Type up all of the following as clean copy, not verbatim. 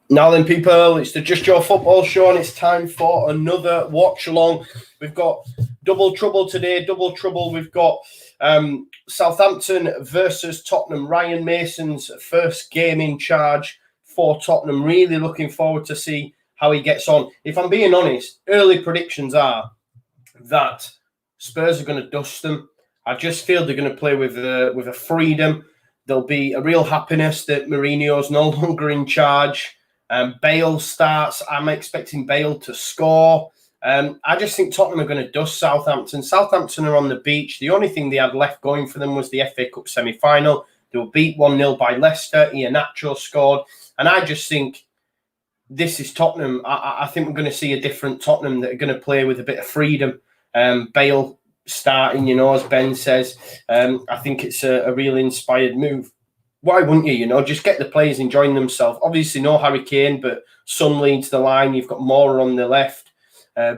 Now then, people, it's the Just Joe Football Show, and it's time for another watch along. We've got double trouble today, double trouble. We've got Southampton versus Tottenham. Ryan Mason's first game in charge for Tottenham. Really looking forward to see how he gets on. If I'm being honest, early predictions are that Spurs are going to dust them. I just feel they're going to play with a freedom. There'll be a real happiness that Mourinho's no longer in charge. Bale starts. I'm expecting Bale to score. I just think Tottenham are going to dust Southampton. Southampton are on the beach. The only thing they had left going for them was the FA Cup semi-final. They were beat 1-0 by Leicester. Iheanacho scored. And I just think this is Tottenham. I think we're going to see a different Tottenham that are going to play with a bit of freedom. Bale starting, as Ben says. I think it's a real inspired move. Why wouldn't you? Just get the players enjoying themselves. Obviously, no Harry Kane, but Son leads the line. You've got Moura on the left,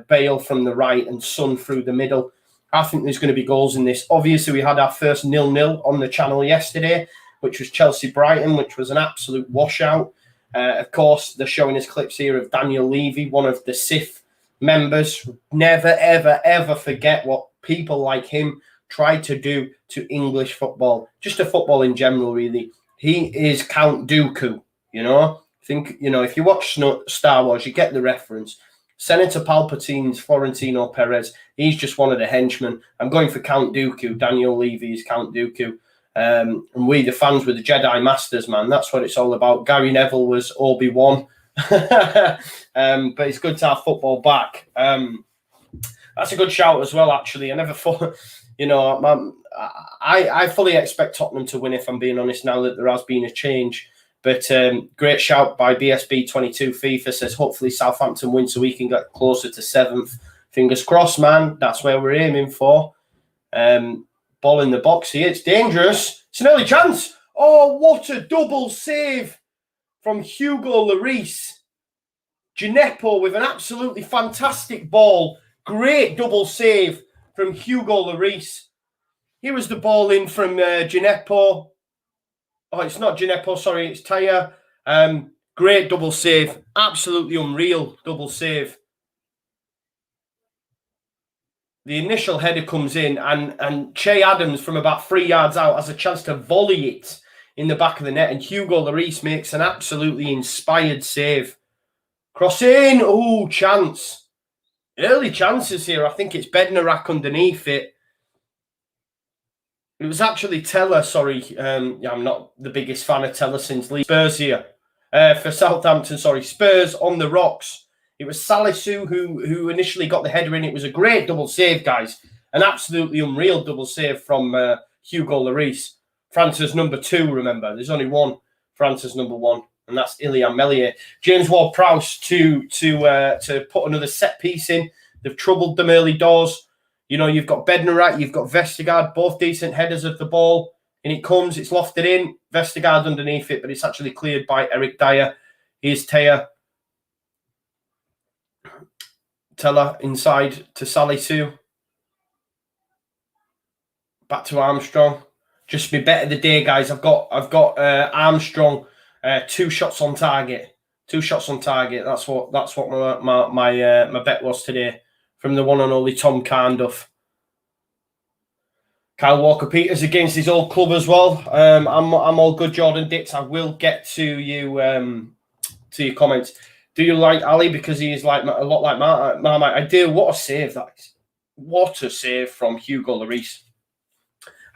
Bale from the right, and Son through the middle. I think there's going to be goals in this. Obviously, we had our first 0-0 on the channel yesterday, which was Chelsea-Brighton, which was an absolute washout. Of course, they're showing us clips here of Daniel Levy, one of the SIF members. Never, ever, ever forget what people like him tried to do to English football, just to football in general, really. He is Count Dooku, if you watch Star Wars, you get the reference. Senator Palpatine's Florentino Perez, he's just one of the henchmen. I'm going for Count Dooku. Daniel Levy is Count Dooku. And we, the fans, were the Jedi Masters, man. That's what it's all about. Gary Neville was Obi-Wan. But it's good to have football back. That's a good shout as well, actually. I never thought... I fully expect Tottenham to win, if I'm being honest, now that there has been a change. But great shout by BSB22 FIFA says, hopefully Southampton win so we can get closer to 7th. Fingers crossed, man. That's where we're aiming for. Ball in the box here. It's dangerous. It's an early chance. Oh, what a double save from Hugo Lloris. Gineppo with an absolutely fantastic ball. Great double save from Hugo Lloris. Here was the ball in from Gineppo. Oh, it's not Gineppo, sorry, it's Taya. Great double save. Absolutely unreal double save. The initial header comes in and Che Adams from about 3 yards out has a chance to volley it in the back of the net, and Hugo Lloris makes an absolutely inspired save. Cross in. Oh, chance. Early chances here. I think it's Bednarak underneath it. It was actually Teller, sorry. I'm not the biggest fan of Teller since Leeds. Spurs here. For Southampton, sorry. Spurs on the rocks. It was Salisu who initially got the header in. It was a great double save, guys. An absolutely unreal double save from Hugo Lloris. France's number 2, remember. There's only one France's number 1. And that's Ilian Meslier. James Ward-Prowse to put another set piece in. They've troubled them early doors. You've got Bednarak, you've got Vestergaard, both decent headers of the ball. And it comes, it's lofted in. Vestergaard underneath it, but it's actually cleared by Eric Dyer. Here's Teller inside to Salisu. Back to Armstrong. Just be better the day, guys. I've got Armstrong. 2 shots on target. 2 shots on target. That's what my bet was today from the one and only Tom Carnduff. Kyle Walker-Peters against his old club as well. I'm all good, Jordan Dix. I will get to you to your comments. Do you like Ali because he is a lot like Marmite? I do. What a save that is! What a save from Hugo Lloris.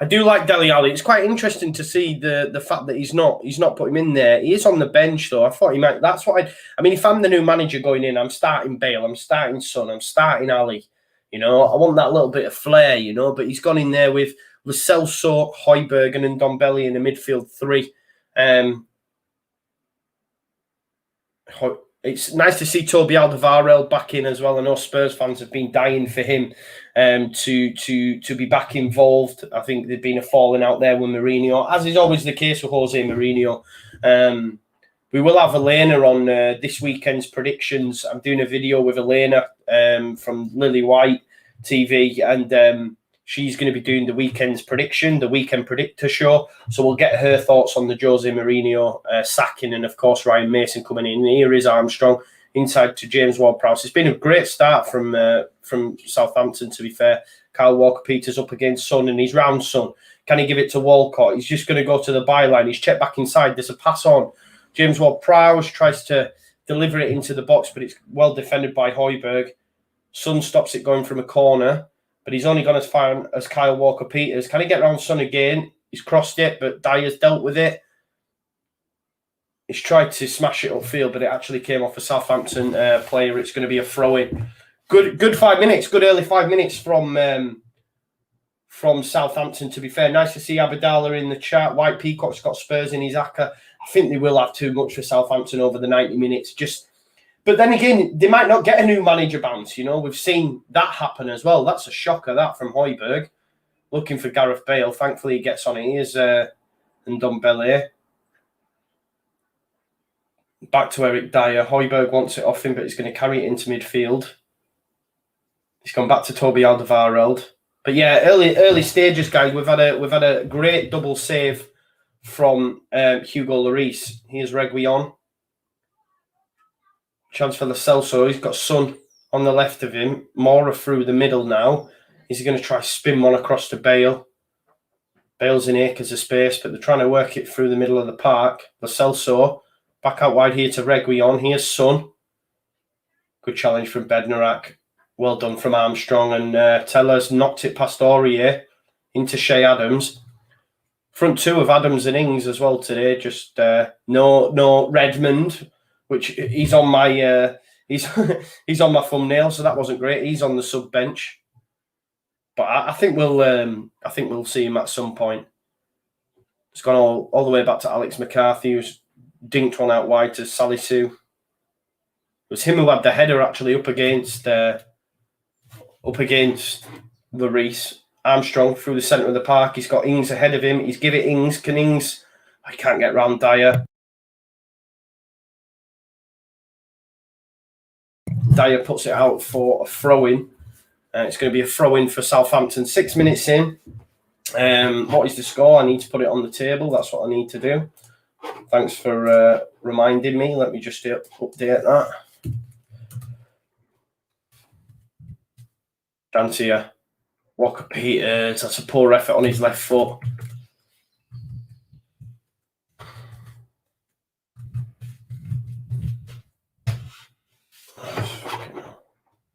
I do like Dele Alli. It's quite interesting to see the fact that he's not put him in there. He is on the bench though. I thought he might. That's what I mean. If I'm the new manager going in, I'm starting Bale. I'm starting Son. I'm starting Ali. I want that little bit of flair. But he's gone in there with Lo Celso, Højbjerg, and Ndombele in the midfield 3. It's nice to see Toby Alderweireld back in as well. I know Spurs fans have been dying for him to be back involved. I think there'd been a falling out there with Mourinho, as is always the case with Jose Mourinho. We will have Elena on this weekend's predictions. I'm doing a video with Elena from Lily White TV, and She's going to be doing the weekend's prediction, the weekend predictor show. So we'll get her thoughts on the Jose Mourinho sacking, and of course Ryan Mason coming in. Here is Armstrong inside to James Ward-Prowse. It's been a great start from Southampton, to be fair. Kyle Walker-Peters up against Son, and he's round Son. Can he give it to Walcott? He's just going to go to the byline. He's checked back inside. There's a pass on. James Ward-Prowse tries to deliver it into the box, but it's well defended by Højbjerg. Son stops it going from a corner, but he's only gone as far as Kyle Walker-Peters. Can he get around Son again? He's crossed it, but Dyer's dealt with it. He's tried to smash it upfield, but it actually came off a Southampton player. It's going to be a throw-in. Good 5 minutes. Good early 5 minutes from Southampton, to be fair. Nice to see Abadala in the chat. White Peacock's got Spurs in his acca. I think they will have too much for Southampton over the 90 minutes. But then again, they might not get a new manager bounce. You know, we've seen that happen as well. That's a shocker, that, from Højbjerg. Looking for Gareth Bale. Thankfully, he gets on it. Here's Ndombele. Back to Eric Dyer. Højbjerg wants it off him, but he's going to carry it into midfield. He's gone back to Toby Alderweireld. But yeah, early stages, guys. We've had a great double save from Hugo Lloris. Here's Reguilon. Chance for Lo Celso. He's got Son on the left of him. Mora through the middle now. He's going to try spin one across to Bale. Bale's in acres of space, but they're trying to work it through the middle of the park. Lo Celso back out wide here to Reguilon. Here's Son. Good challenge from Bednarak. Well done from Armstrong, and Tellers knocked it past Aurier into Shea Adams. Front two of Adams and Ings as well today. Just no Redmond, which he's on my he's on my thumbnail, so that wasn't great. He's on the sub bench, but I think we'll see him at some point. It's gone all the way back to Alex McCarthy, who's dinked one out wide to Salisu. It was him who had the header actually up against Lloris. Armstrong through the centre of the park. He's got Ings ahead of him. He's give it Ings. Can Ings? I can't get round Dyer. Dyer puts it out for a throw-in. It's going to be a throw-in for Southampton. 6 minutes in. What is the score? I need to put it on the table. That's what I need to do. Thanks for reminding me. Let me just update that. Chance here. Walker-Peters. That's a poor effort on his left foot.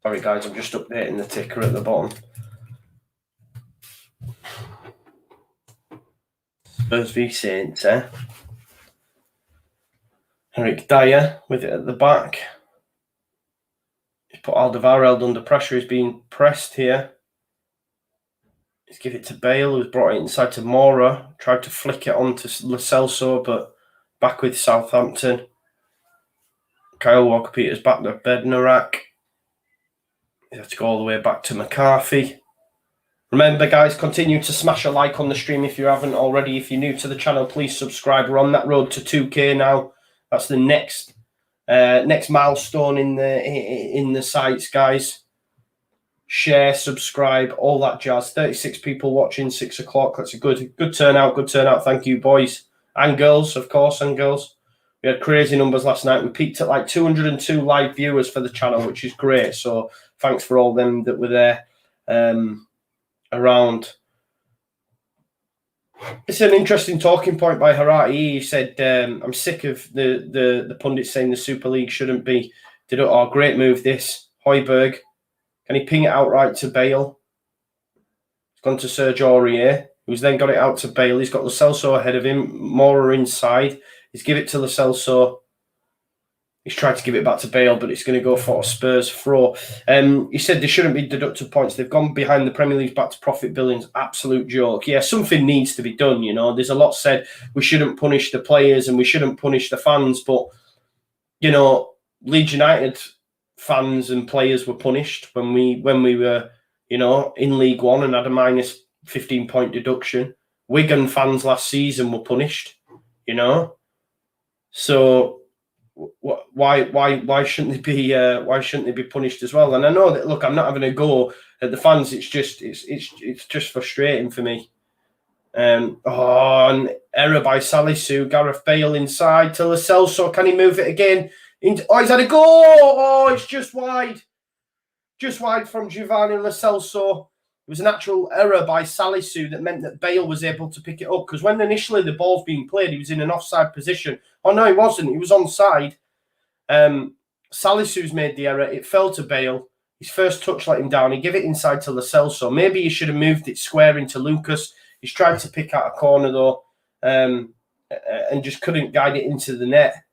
Sorry, guys. I'm just updating the ticker at the bottom. Spurs v Saints, Eric Dyer with it at the back. He's put Alderweireld under pressure. He's being pressed here. He's give it to Bale, who's brought it inside to Mora. Tried to flick it on to Lo Celso, but back with Southampton. Kyle Walker-Peters back to Bednarak. You have to go all the way back to McCarthy. Remember, guys, continue to smash a like on the stream if you haven't already. If you're new to the channel, please subscribe. We're on that road to 2K now. That's the next milestone in the sites, guys. Share, subscribe, all that jazz. 36 people watching, 6 o'clock. That's a good turnout. Good turnout. Thank you, boys and girls, of course, and girls. We had crazy numbers last night. We peaked at like 202 live viewers for the channel, which is great. So thanks for all them that were there around. It's an interesting talking point by Harati. He said, I'm sick of the pundits saying the Super League shouldn't be. Great move this. Højbjerg. Can he ping it outright to Bale? It's gone to Serge Aurier, who's then got it out to Bale. He's got Lo Celso ahead of him. Mora inside. He's give it to Lo Celso. He's tried to give it back to Bale, but it's going to go for a Spurs throw. He said they shouldn't be deducted points. They've gone behind the Premier League's back to profit billings. Absolute joke. Yeah, something needs to be done, you know. There's a lot said. We shouldn't punish the players and we shouldn't punish the fans. But, you know, Leeds United fans and players were punished when we were, you know, in League One and had a minus 15-point deduction. Wigan fans last season were punished, you know. So why shouldn't they be punished as well? And I know that, look, I'm not having a go at the fans, it's just frustrating for me. An error by Salisu. Gareth Bale inside to Lo Celso. Can he move it again? He's had a goal. Oh, it's just wide. Just wide from Giovanni Lo Celso. It was an actual error by Salisu that meant that Bale was able to pick it up. Because when initially the ball's being played, he was in an offside position. Oh, no, he wasn't. He was onside. Salisu's made the error. It fell to Bale. His first touch let him down. He gave it inside to Lo Celso. Maybe he should have moved it square into Lucas. He's tried to pick out a corner, though, and just couldn't guide it into the net.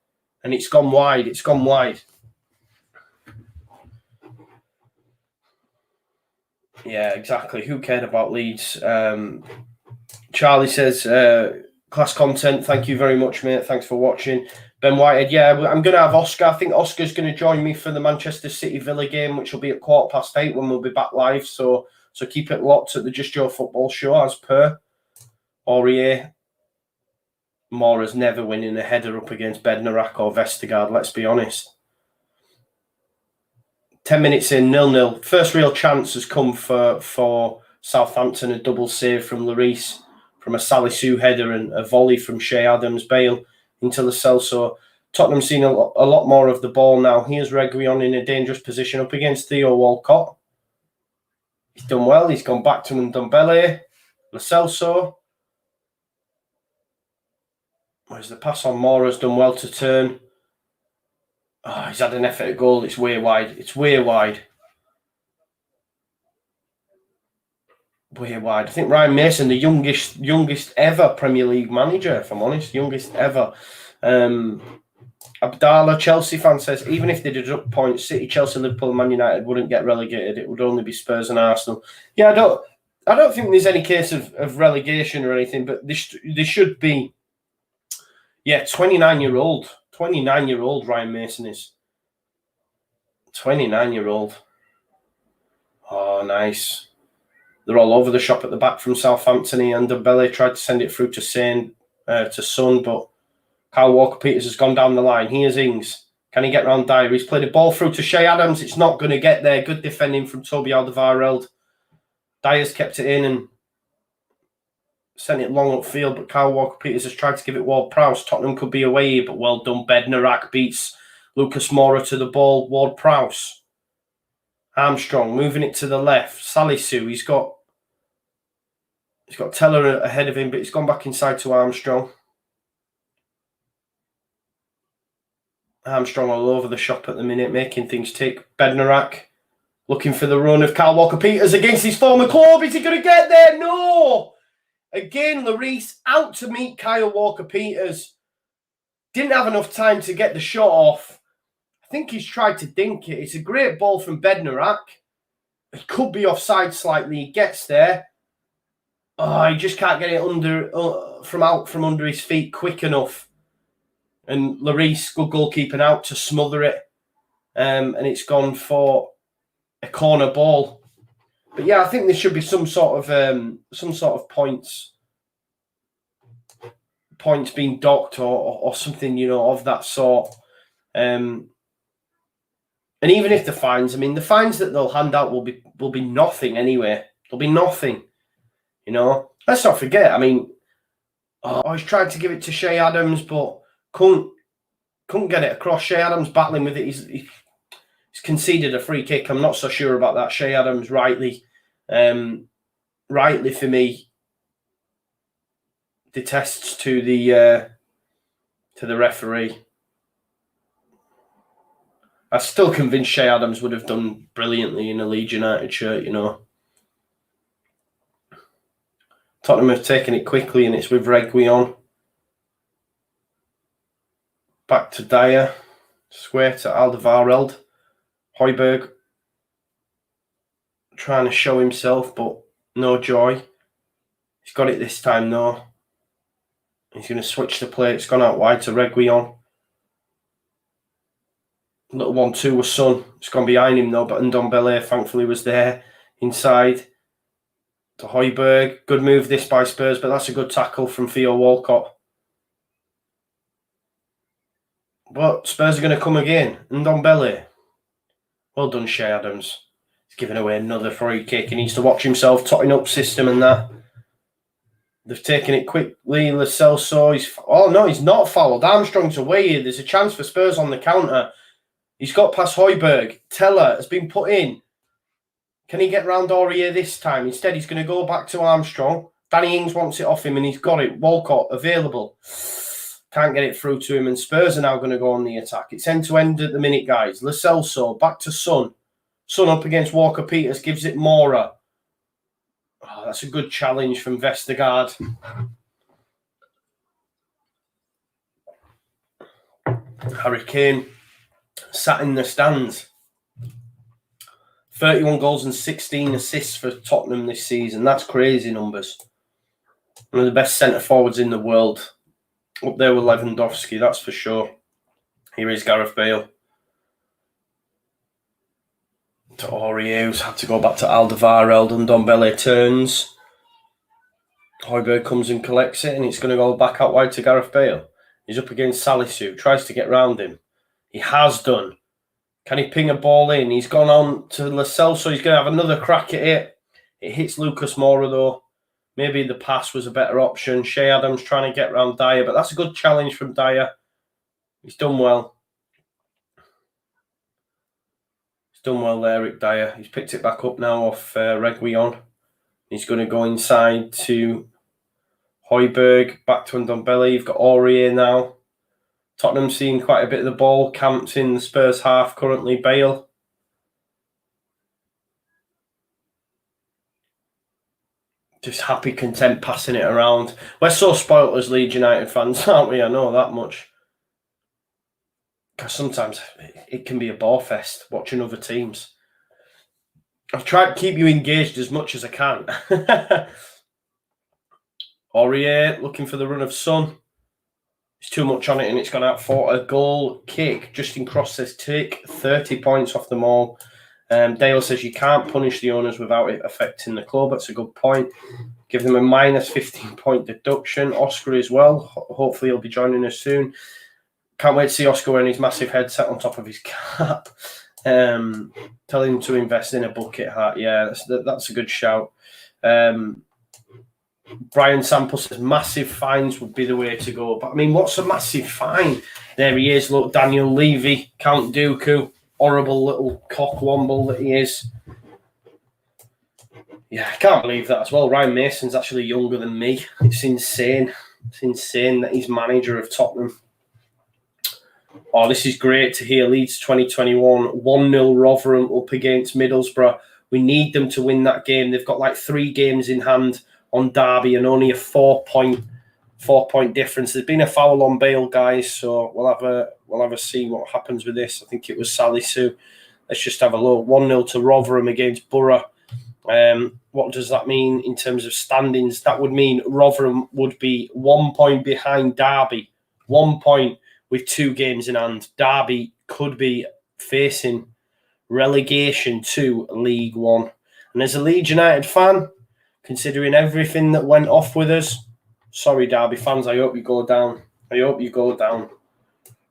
And it's gone wide. It's gone wide. Yeah, exactly. Who cared about Leeds? Charlie says, class content. Thank you very much, mate. Thanks for watching. Ben Whitehead, yeah, I'm going to have Oscar. I think Oscar's going to join me for the Manchester City Villa game, which will be at 8:15 when we'll be back live. So keep it locked at the Just Joe Football Show as per. Aurier. Mora's never winning a header up against Bednarak or Vestergaard, let's be honest. 10 minutes in, 0-0. First real chance has come for Southampton, a double save from Lloris from a Salisu header and a volley from Shea Adams-Bale into Lo Celso. Tottenham seen a lot more of the ball now. Here's Reguilon in a dangerous position up against Theo Walcott. He's done well. He's gone back to Ndombele. Lo Celso. Where's the pass on? Mora's done well to turn. Oh, he's had an effort at goal. It's way wide. It's way wide. Way wide. I think Ryan Mason, the youngest ever Premier League manager, if I'm honest. Youngest ever. Abdallah, Chelsea fan, says, even if they deduct points, City, Chelsea, Liverpool and Man United wouldn't get relegated. It would only be Spurs and Arsenal. Yeah, I don't think there's any case of relegation or anything, but there should be. Yeah, 29-year-old. 29-year-old Ryan Mason is. 29-year-old. Oh, nice. They're all over the shop at the back from Southampton. And Ndombele tried to send it through to Son, but Kyle Walker-Peters has gone down the line. Here's Ings. Can he get round Dyer? He's played a ball through to Shea Adams. It's not going to get there. Good defending from Toby Alderweireld. Dyer's kept it in and sent it long upfield, but Kyle Walker-Peters has tried to give it Ward-Prowse. Tottenham could be away, but well done. Bednarak beats Lucas Moura to the ball. Ward-Prowse. Armstrong moving it to the left. Salisu, he's got Teller ahead of him, but he's gone back inside to Armstrong. Armstrong all over the shop at the minute, making things tick. Bednarak looking for the run of Kyle Walker-Peters against his former club. Is he going to get there? No! Again, Lloris out to meet Kyle Walker-Peters. Didn't have enough time to get the shot off. I think he's tried to dink it. It's a great ball from Bednarak. It could be offside slightly. He gets there. Oh, he just can't get it from under his feet quick enough. And Lloris, good goalkeeping out to smother it. And it's gone for a corner ball. But yeah, I think there should be some sort of points being docked or something, of that sort. And even if the fines that they'll hand out will be nothing anyway. There'll be nothing, Let's not forget. I was trying to give it to Shea Adams, but couldn't get it across. Shea Adams battling with it. He's conceded a free kick. I'm not so sure about that. Shea Adams rightly for me detests to the referee. I'm still convinced Shea Adams would have done brilliantly in a Leeds United shirt, Tottenham have taken it quickly and it's with Reguilon. Back to Dyer. Square to Alderweireld. Højbjerg trying to show himself, but no joy. He's got it this time, though. He's going to switch the play. It's gone out wide to Reguilon. Little 1-2 was Son. It's gone behind him, though, but Ndombele thankfully was there inside to Højbjerg. Good move this by Spurs, but that's a good tackle from Theo Walcott. But Spurs are going to come again. Ndombele. Well done, Shea Adams. He's giving away another free kick. He needs to watch himself, totting up system and that. They've taken it quickly. Lo Celso, he's not fouled. Armstrong's away here. There's a chance for Spurs on the counter. He's got past Højbjerg. Teller has been put in. Can he get round Aurier this time? Instead, he's going to go back to Armstrong. Danny Ings wants it off him and he's got it. Walcott available. Can't get it through to him and Spurs are now going to go on the attack. It's end-to-end at the minute, guys. Lo Celso back to Son. Son up against Walker-Peters. Gives it Mora. Oh, that's a good challenge from Vestergaard. Harry Kane sat in the stands. 31 goals and 16 assists for Tottenham this season. That's crazy numbers. One of the best centre-forwards in the world. Up there with Lewandowski, that's for sure. Here is Gareth Bale. To Aurier, who's had to go back to Alderweireld, and Ndombele turns. Højbjerg comes and collects it, and it's going to go back out wide to Gareth Bale. He's up against Salisu, tries to get round him. He has done. Can he ping a ball in? He's gone on to Lo Celso, so he's going to have another crack at it. It hits Lucas Moura, though. Maybe the pass was a better option. Shea Adams trying to get round Dyer, but that's a good challenge from Dyer. He's done well. Done well there, Eric Dyer. He's picked it back up now off Reguilon. He's going to go inside to Højbjerg, back to Ndombele. You've got Aurier now. Tottenham seeing quite a bit of the ball. Camped in the Spurs half currently. Bale. Just happy, content, passing it around. We're so spoilt as Leeds United fans, aren't we? I know that much. Because sometimes it can be a bore fest watching other teams. I've tried to keep you engaged as much as I can. Aurier looking for the run of Son. It's too much on it and it's gone out for a goal kick. Justin Cross says take 30 points off them all. Dale says you can't punish the owners without it affecting the club. That's a good point. Give them a minus 15-point deduction. Oscar as well. Hopefully he'll be joining us soon. Can't wait to see Oscar wearing his massive headset on top of his cap. Tell him to invest in a bucket hat. Yeah, that's a good shout. Brian Sample says massive fines would be the way to go. But I mean, what's a massive fine? There he is. Look, Daniel Levy, Count Dooku, horrible little cockwomble that he is. Yeah, I can't believe that as well. Ryan Mason's actually younger than me. It's insane. It's insane that he's manager of Tottenham. Oh, this is great to hear. Leeds 2021, 1-0 Rotherham up against Middlesbrough. We need them to win that game. They've got like 3 games in hand on Derby and only a 4-point difference. There's been a foul on Bale, guys, so we'll have a see what happens with this. I think it was Salisu. Let's just have a look. 1-0 to Rotherham against Borough. What does that mean in terms of standings? That would mean Rotherham would be 1 point behind Derby. 1 point with 2 games in hand. Derby could be facing relegation to League One. And as a Leeds United fan, considering everything that went off with us, sorry, Derby fans, I hope you go down. I hope you go down.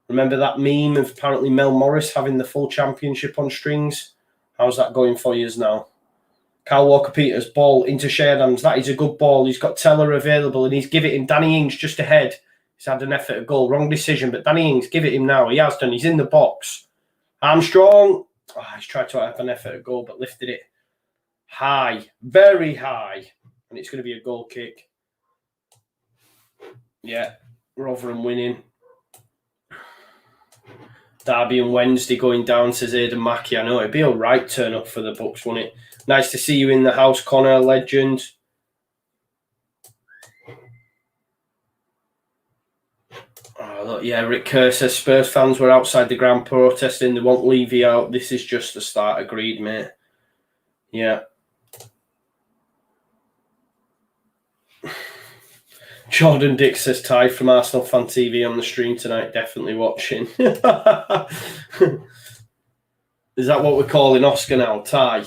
Remember that meme of apparently Mel Morris having the full championship on strings? How's that going for you now? Kyle Walker-Peters, ball into Shea Adams. That is a good ball. He's got Teller available and he's given it him. Danny Ings just ahead. He's had an effort at goal. Wrong decision, but Danny Ings, give it him now. He has done. He's in the box. Armstrong. Oh, he's tried to have an effort at goal, but lifted it high. Very high. And it's going to be a goal kick. Yeah, Rotherham winning. Derby and Wednesday going down, says Aidan Mackey. I know, it'd be all right turn up for the Bucks, wouldn't it? Nice to see you in the house, Connor, legend. Oh, look, yeah, Rick Kerr says Spurs fans were outside the ground protesting. They want Levy out. This is just the start. Agreed, mate. Yeah. Jordan Dick says Ty from Arsenal Fan TV on the stream tonight. Definitely watching. Is that what we're calling Oscar now? Ty?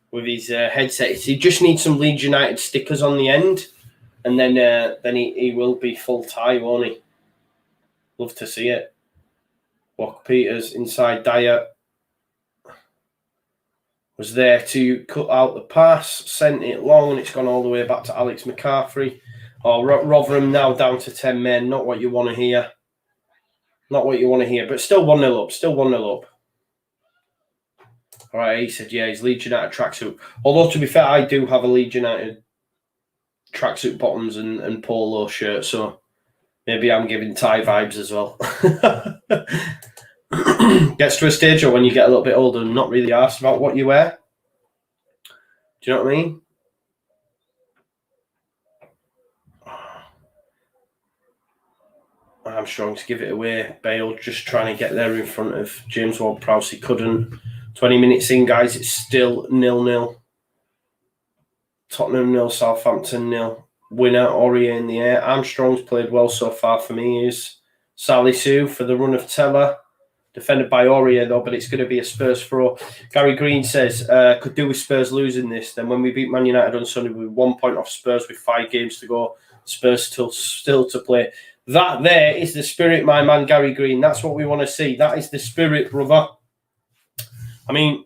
With his headset. He just needs some Leeds United stickers on the end. And then he will be full Ty, won't he? Love to see it. Walker-Peters inside Dyer. was there to cut out the pass, sent it long, and it's gone all the way back to Alex McCaffrey. Oh, Rotherham now down to 10 men. Not what you want to hear. Not what you want to hear, but still 1-0 up. Still 1-0 up. All right, he said, yeah, he's Leeds United tracksuit. Although, to be fair, I do have a Leeds United tracksuit bottoms and polo shirt, so maybe I'm giving Thai vibes as well. Gets to a stage when you get a little bit older and not really asked about what you wear. Do you know what I mean? Armstrong to give it away. Bale just trying to get there in front of James Ward-Prowse. He couldn't. 20 minutes in, guys. It's still 0-0. Tottenham 0, Southampton 0. Winner, Aurier in the air. Armstrong's played well so far for me. Is Salisu for the run of Teller. Defended by Aurier, though, but it's going to be a Spurs throw. Gary Green says, could do with Spurs losing this. Then when we beat Man United on Sunday with 1 point off Spurs with 5 games to go, Spurs still to play. That there is the spirit, my man, Gary Green. That's what we want to see. That is the spirit, brother. I mean,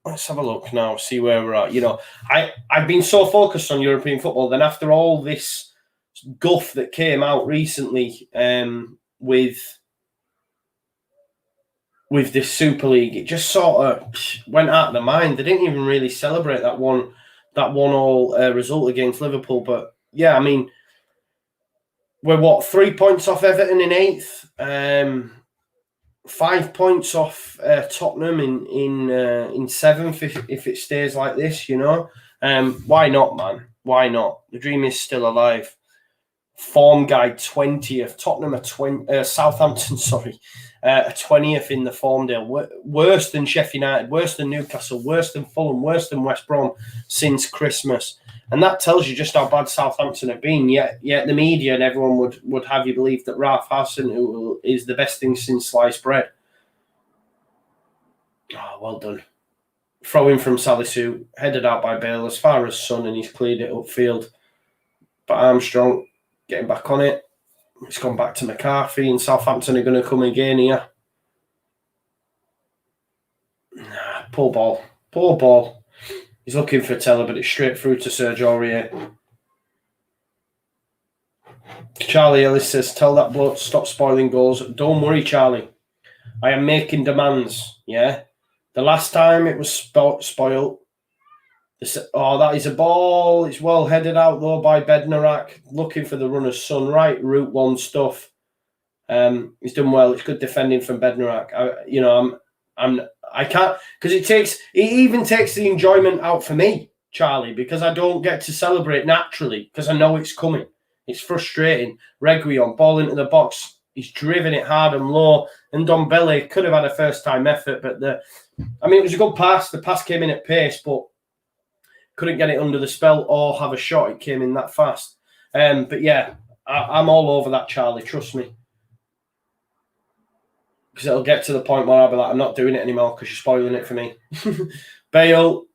let's have a look now, see where we're at. You know, I've been so focused on European football. Then after all this guff that came out recently with this Super League, it just sort of went out of the mind. They didn't even really celebrate that one all result against Liverpool. But yeah, I mean, we're 3 points off Everton in 8th, 5 points off Tottenham in 7th if it stays like this. You know, why not, man? Why not? The dream is still alive. Form guide 20th. Tottenham are Southampton, sorry, 20th in the form deal. Worse than Sheffield United, worse than Newcastle, worse than Fulham, worse than West Brom since Christmas. And that tells you just how bad Southampton have been. Yet the media and everyone would have you believe that Ralph Hasenhuttl is the best thing since sliced bread. Oh, well done. Throw in from Salisu, headed out by Bale as far as Son, and he's cleared it upfield. But Armstrong getting back on it. It's gone back to McCarthy, and Southampton are going to come again here. Poor ball. He's looking for Teller, but it's straight through to Serge Aurier. Charlie Ellis says, tell that bloke to stop spoiling goals. Don't worry, Charlie. I am making demands, yeah? The last time it was spoiled. That is a ball. It's well headed out, though, by Bednarak. Looking for the runner's Son. Right, Route 1 stuff. He's done well. It's good defending from Bednarak. I can't, because it even takes the enjoyment out for me, Charlie, because I don't get to celebrate naturally because I know it's coming. It's frustrating. Reguilon, ball into the box. He's driven it hard and low. And Ndombele could have had a first-time effort, but it was a good pass. The pass came in at pace, but couldn't get it under the spell or have a shot. It came in that fast. But yeah, I'm all over that, Charlie. Trust me. Because it'll get to the point where I'll be like, I'm not doing it anymore because you're spoiling it for me. Bale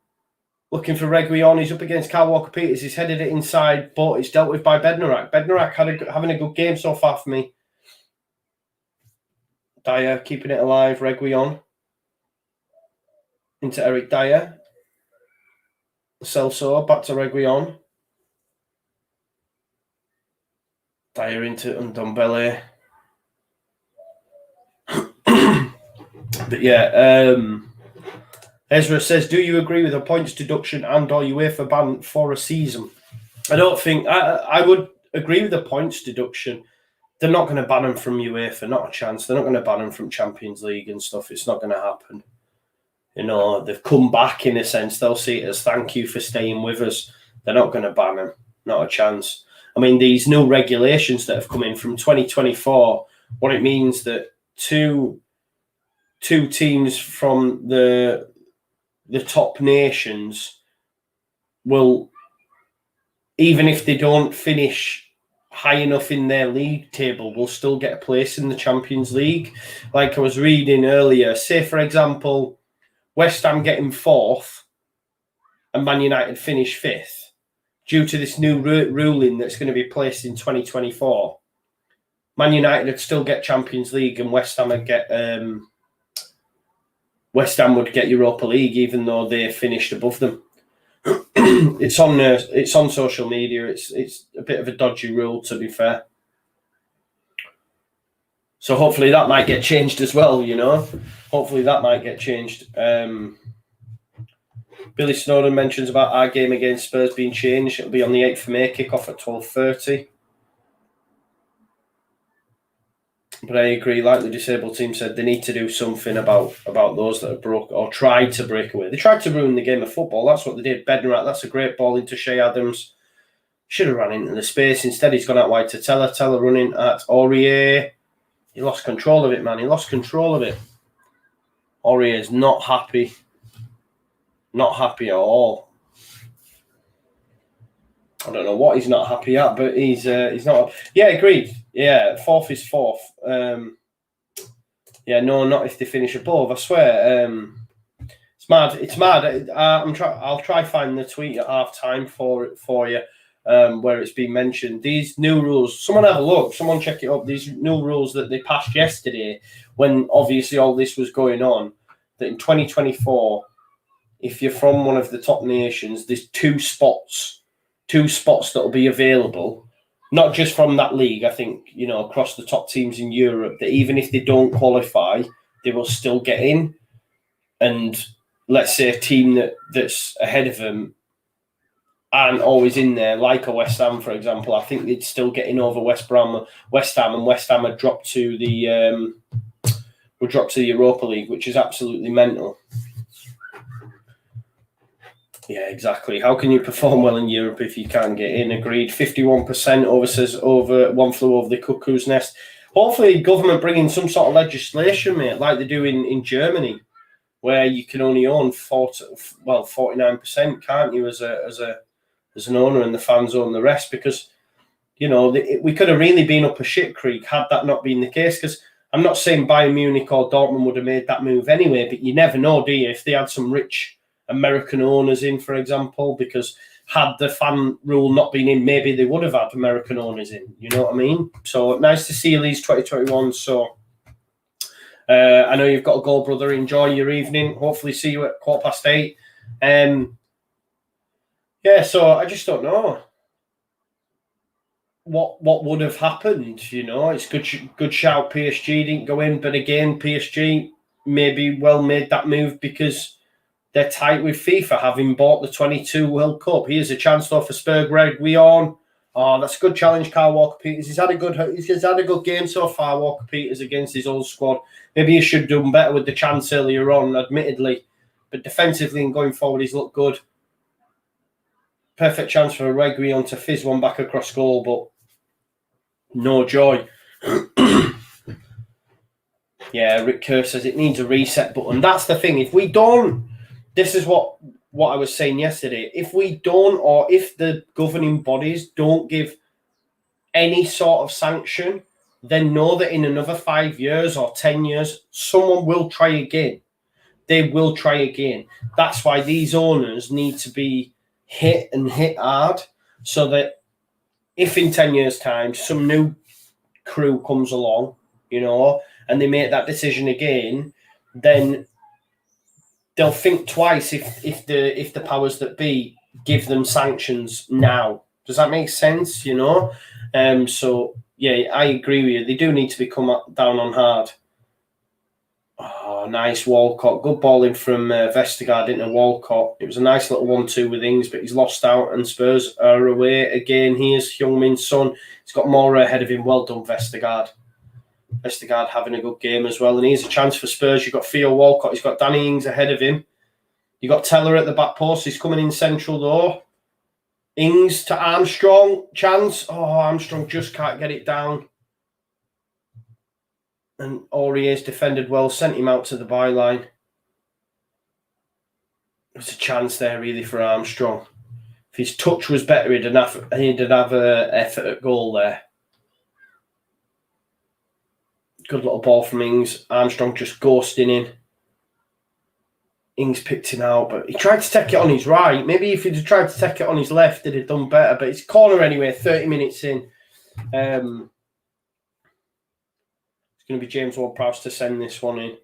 looking for Reguilon. He's up against Kyle Walker-Peters. He's headed it inside, but it's dealt with by Bednarak. Bednarak having a good game so far for me. Dyer keeping it alive. Reguilon into Eric Dyer. Celso back to Reguilon. Dyer into Ndombele. But yeah, Ezra says, do you agree with a points deduction and or UEFA ban for a season? I don't think I would agree with the points deduction. They're not going to ban them from UEFA, not a chance. They're not going to ban them from Champions League and stuff. It's not going to happen. You know, they've come back in a sense. They'll see it as thank you for staying with us. They're not going to ban them. Not a chance. I mean, these new regulations that have come in from 2024, what it means that two teams from the top nations will, even if they don't finish high enough in their league table, will still get a place in the Champions League. Like I was reading earlier, say for example, West Ham getting 4th and Man United finish 5th due to this new ruling that's going to be placed in 2024. Man United would still get Champions League and West Ham would get West Ham would get Europa League, even though they finished above them. It's on social media. It's a bit of a dodgy rule, to be fair. So hopefully that might get changed as well. Hopefully that might get changed. Billy Snowden mentions about our game against Spurs being changed. It'll be on the 8th of May, kick-off at 12:30. But I agree, like the disabled team said, they need to do something about those that have broke or tried to break away. They tried to ruin the game of football. That's what they did. Bednarek, that's a great ball into Shea Adams. Should have run into the space. Instead, he's gone out wide to Teller. Teller running at Aurier. He lost control of it, man. He lost control of it. Aurier is not happy. Not happy at all. I don't know what he's not happy at, but he's not. Yeah, agreed. Yeah, fourth is fourth. Yeah, no, not if they finish above. I swear, it's mad. It's mad. I'll try find the tweet at half time for you, where it's been mentioned. These new rules. Someone have a look. Someone check it up. These new rules that they passed yesterday, when obviously all this was going on. That in 2024, if you're from one of the top nations, there's two spots that will be available, not just from that league. I think, across the top teams in Europe, that even if they don't qualify, they will still get in. And let's say a team that's ahead of them aren't always in there, like a West Ham, for example. I think they'd still get in over West Ham, and West Ham had dropped to the Europa League, which is absolutely mental. Yeah, exactly. How can you perform well in Europe if you can't get in? Agreed. 51% says one flew over the cuckoo's nest. Hopefully, government bringing some sort of legislation, mate, like they do in Germany, where you can only own 49%, can't you, as an owner, and the fans own the rest? Because we could have really been up a shit creek had that not been the case. Because I'm not saying Bayern Munich or Dortmund would have made that move anyway, but you never know, do you? If they had some rich American owners in, for example, because had the fan rule not been in, maybe they would have had American owners in. You know what I mean? So nice to see you, Leeds 2021. So I know you've got a goal, brother. Enjoy your evening. Hopefully see you at 8:15. Yeah, so I just don't know what would have happened. It's good shout. PSG didn't go in, but again, PSG maybe well made that move because they're tight with FIFA, having bought the 22 World Cup. Here's a chance though for Spur Greg Leon. Oh, that's a good challenge, Carl Walker-Peters. He's had a good game so far, Walker-Peters, against his old squad. Maybe he should have done better with the chance earlier on, admittedly. But defensively and going forward, he's looked good. Perfect chance for Reguilon to fizz one back across goal, but no joy. Yeah, Rick Kerr says it needs a reset button. That's the thing. If we don't, this is what I was saying yesterday. If we don't, or if the governing bodies don't give any sort of sanction, then know that in another 5 years or 10 years, someone will try again. They will try again. That's why these owners need to be hit hard, so that if in 10 years' time some new crew comes along, and they make that decision again, then they'll think twice if the powers that be give them sanctions now. Does that make sense? So yeah, I agree with you. They do need to be come down on hard. Oh, nice Walcott. Good ball in from Vestergaard into Walcott. It was a nice little 1-2 with Ings, but he's lost out and Spurs are away again. Here's Heung-Min Son. He's got Mora ahead of him. Well done, Vestergaard. Vestergaard having a good game as well. And here's a chance for Spurs. You've got Theo Walcott. He's got Danny Ings ahead of him. You've got Teller at the back post. He's coming in central though. Ings to Armstrong. Chance. Oh, Armstrong just can't get it down. And Aurier's defended well. Sent him out to the byline. There's a chance there really for Armstrong. If his touch was better, he'd have an effort at goal there. Good little ball from Ings. Armstrong just ghosting in. Ings picked him out, but he tried to take it on his right. Maybe if he'd tried to take it on his left, he'd have done better. But it's corner anyway, 30 minutes in. It's going to be James Ward-Prowse to send this one in.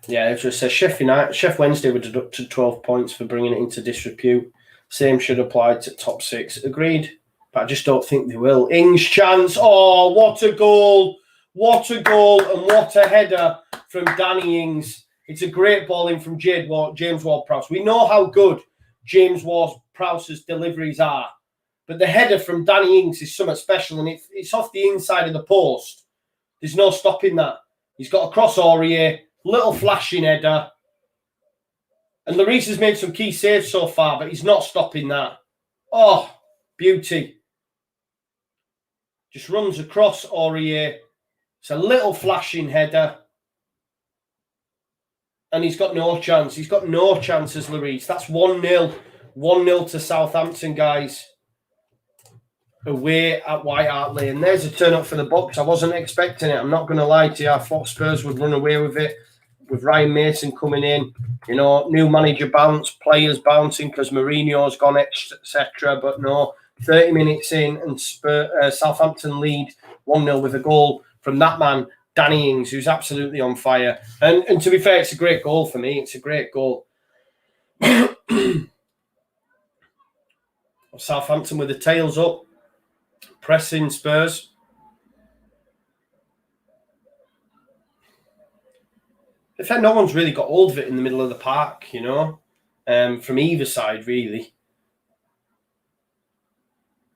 Yeah, it just says Sheff Wednesday were deducted 12 points for bringing it into disrepute. Same should apply to top 6. Agreed, but I just don't think they will. Ings chance. Oh, what a goal! What a goal and what a header from Danny Ings. It's a great ball in from James Ward-Prowse. We know how good James Ward-Prowse's deliveries are, but the header from Danny Ings is something special, and it's off the inside of the post. There's no stopping that. He's got a cross Aurier, little flashing header. And Lloris has made some key saves so far, but he's not stopping that. Oh, beauty. Just runs across Aurier. It's a little flashing header. And he's got no chance. He's got no chances, Lloris. That's 1-0. 1-0 to Southampton, guys. Away at White Hart Lane. There's a turn up for the Bucks. I wasn't expecting it. I'm not going to lie to you. I thought Spurs would run away with it. With Ryan Mason coming in, new manager bounce, players bouncing because Mourinho's gone, etc. But no, 30 minutes in and Southampton lead 1-0 with a goal from that man, Danny Ings, who's absolutely on fire. And to be fair, it's a great goal for me. It's a great goal. Southampton with the tails up, pressing Spurs. In fact, no one's really got hold of it in the middle of the park, from either side, really.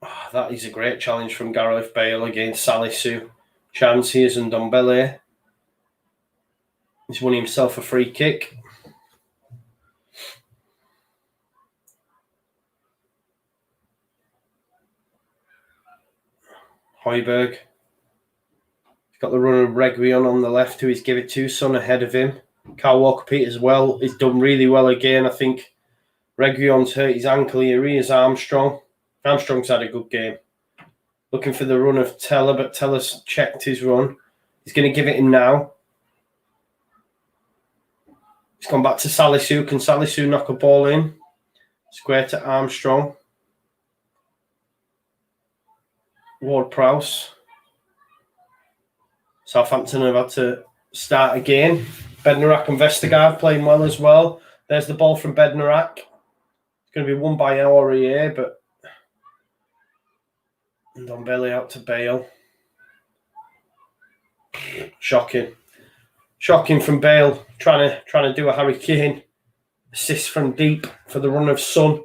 Oh, that is a great challenge from Gareth Bale against Salisu. Chance here's and Ndombele. He's won himself a free kick. Højbjerg. He's got the run of Reguilon on the left, who he's given it to, Son ahead of him. Kyle Walker-Peters as well. He's done really well again. I think Reguilon's hurt his ankle here. Here's Armstrong. Armstrong's had a good game. Looking for the run of Teller, but Teller's checked his run. He's going to give it him now. He's gone back to Salisu. Can Salisu knock a ball in? Square to Armstrong. Ward-Prowse. Southampton have had to start again. Bednarak and Vestergaard playing well as well. There's the ball from Bednarak. It's going to be won by Aurier, but Ndombele out to Bale. Shocking from Bale, trying to do a Harry Kane. Assist from deep for the run of Son.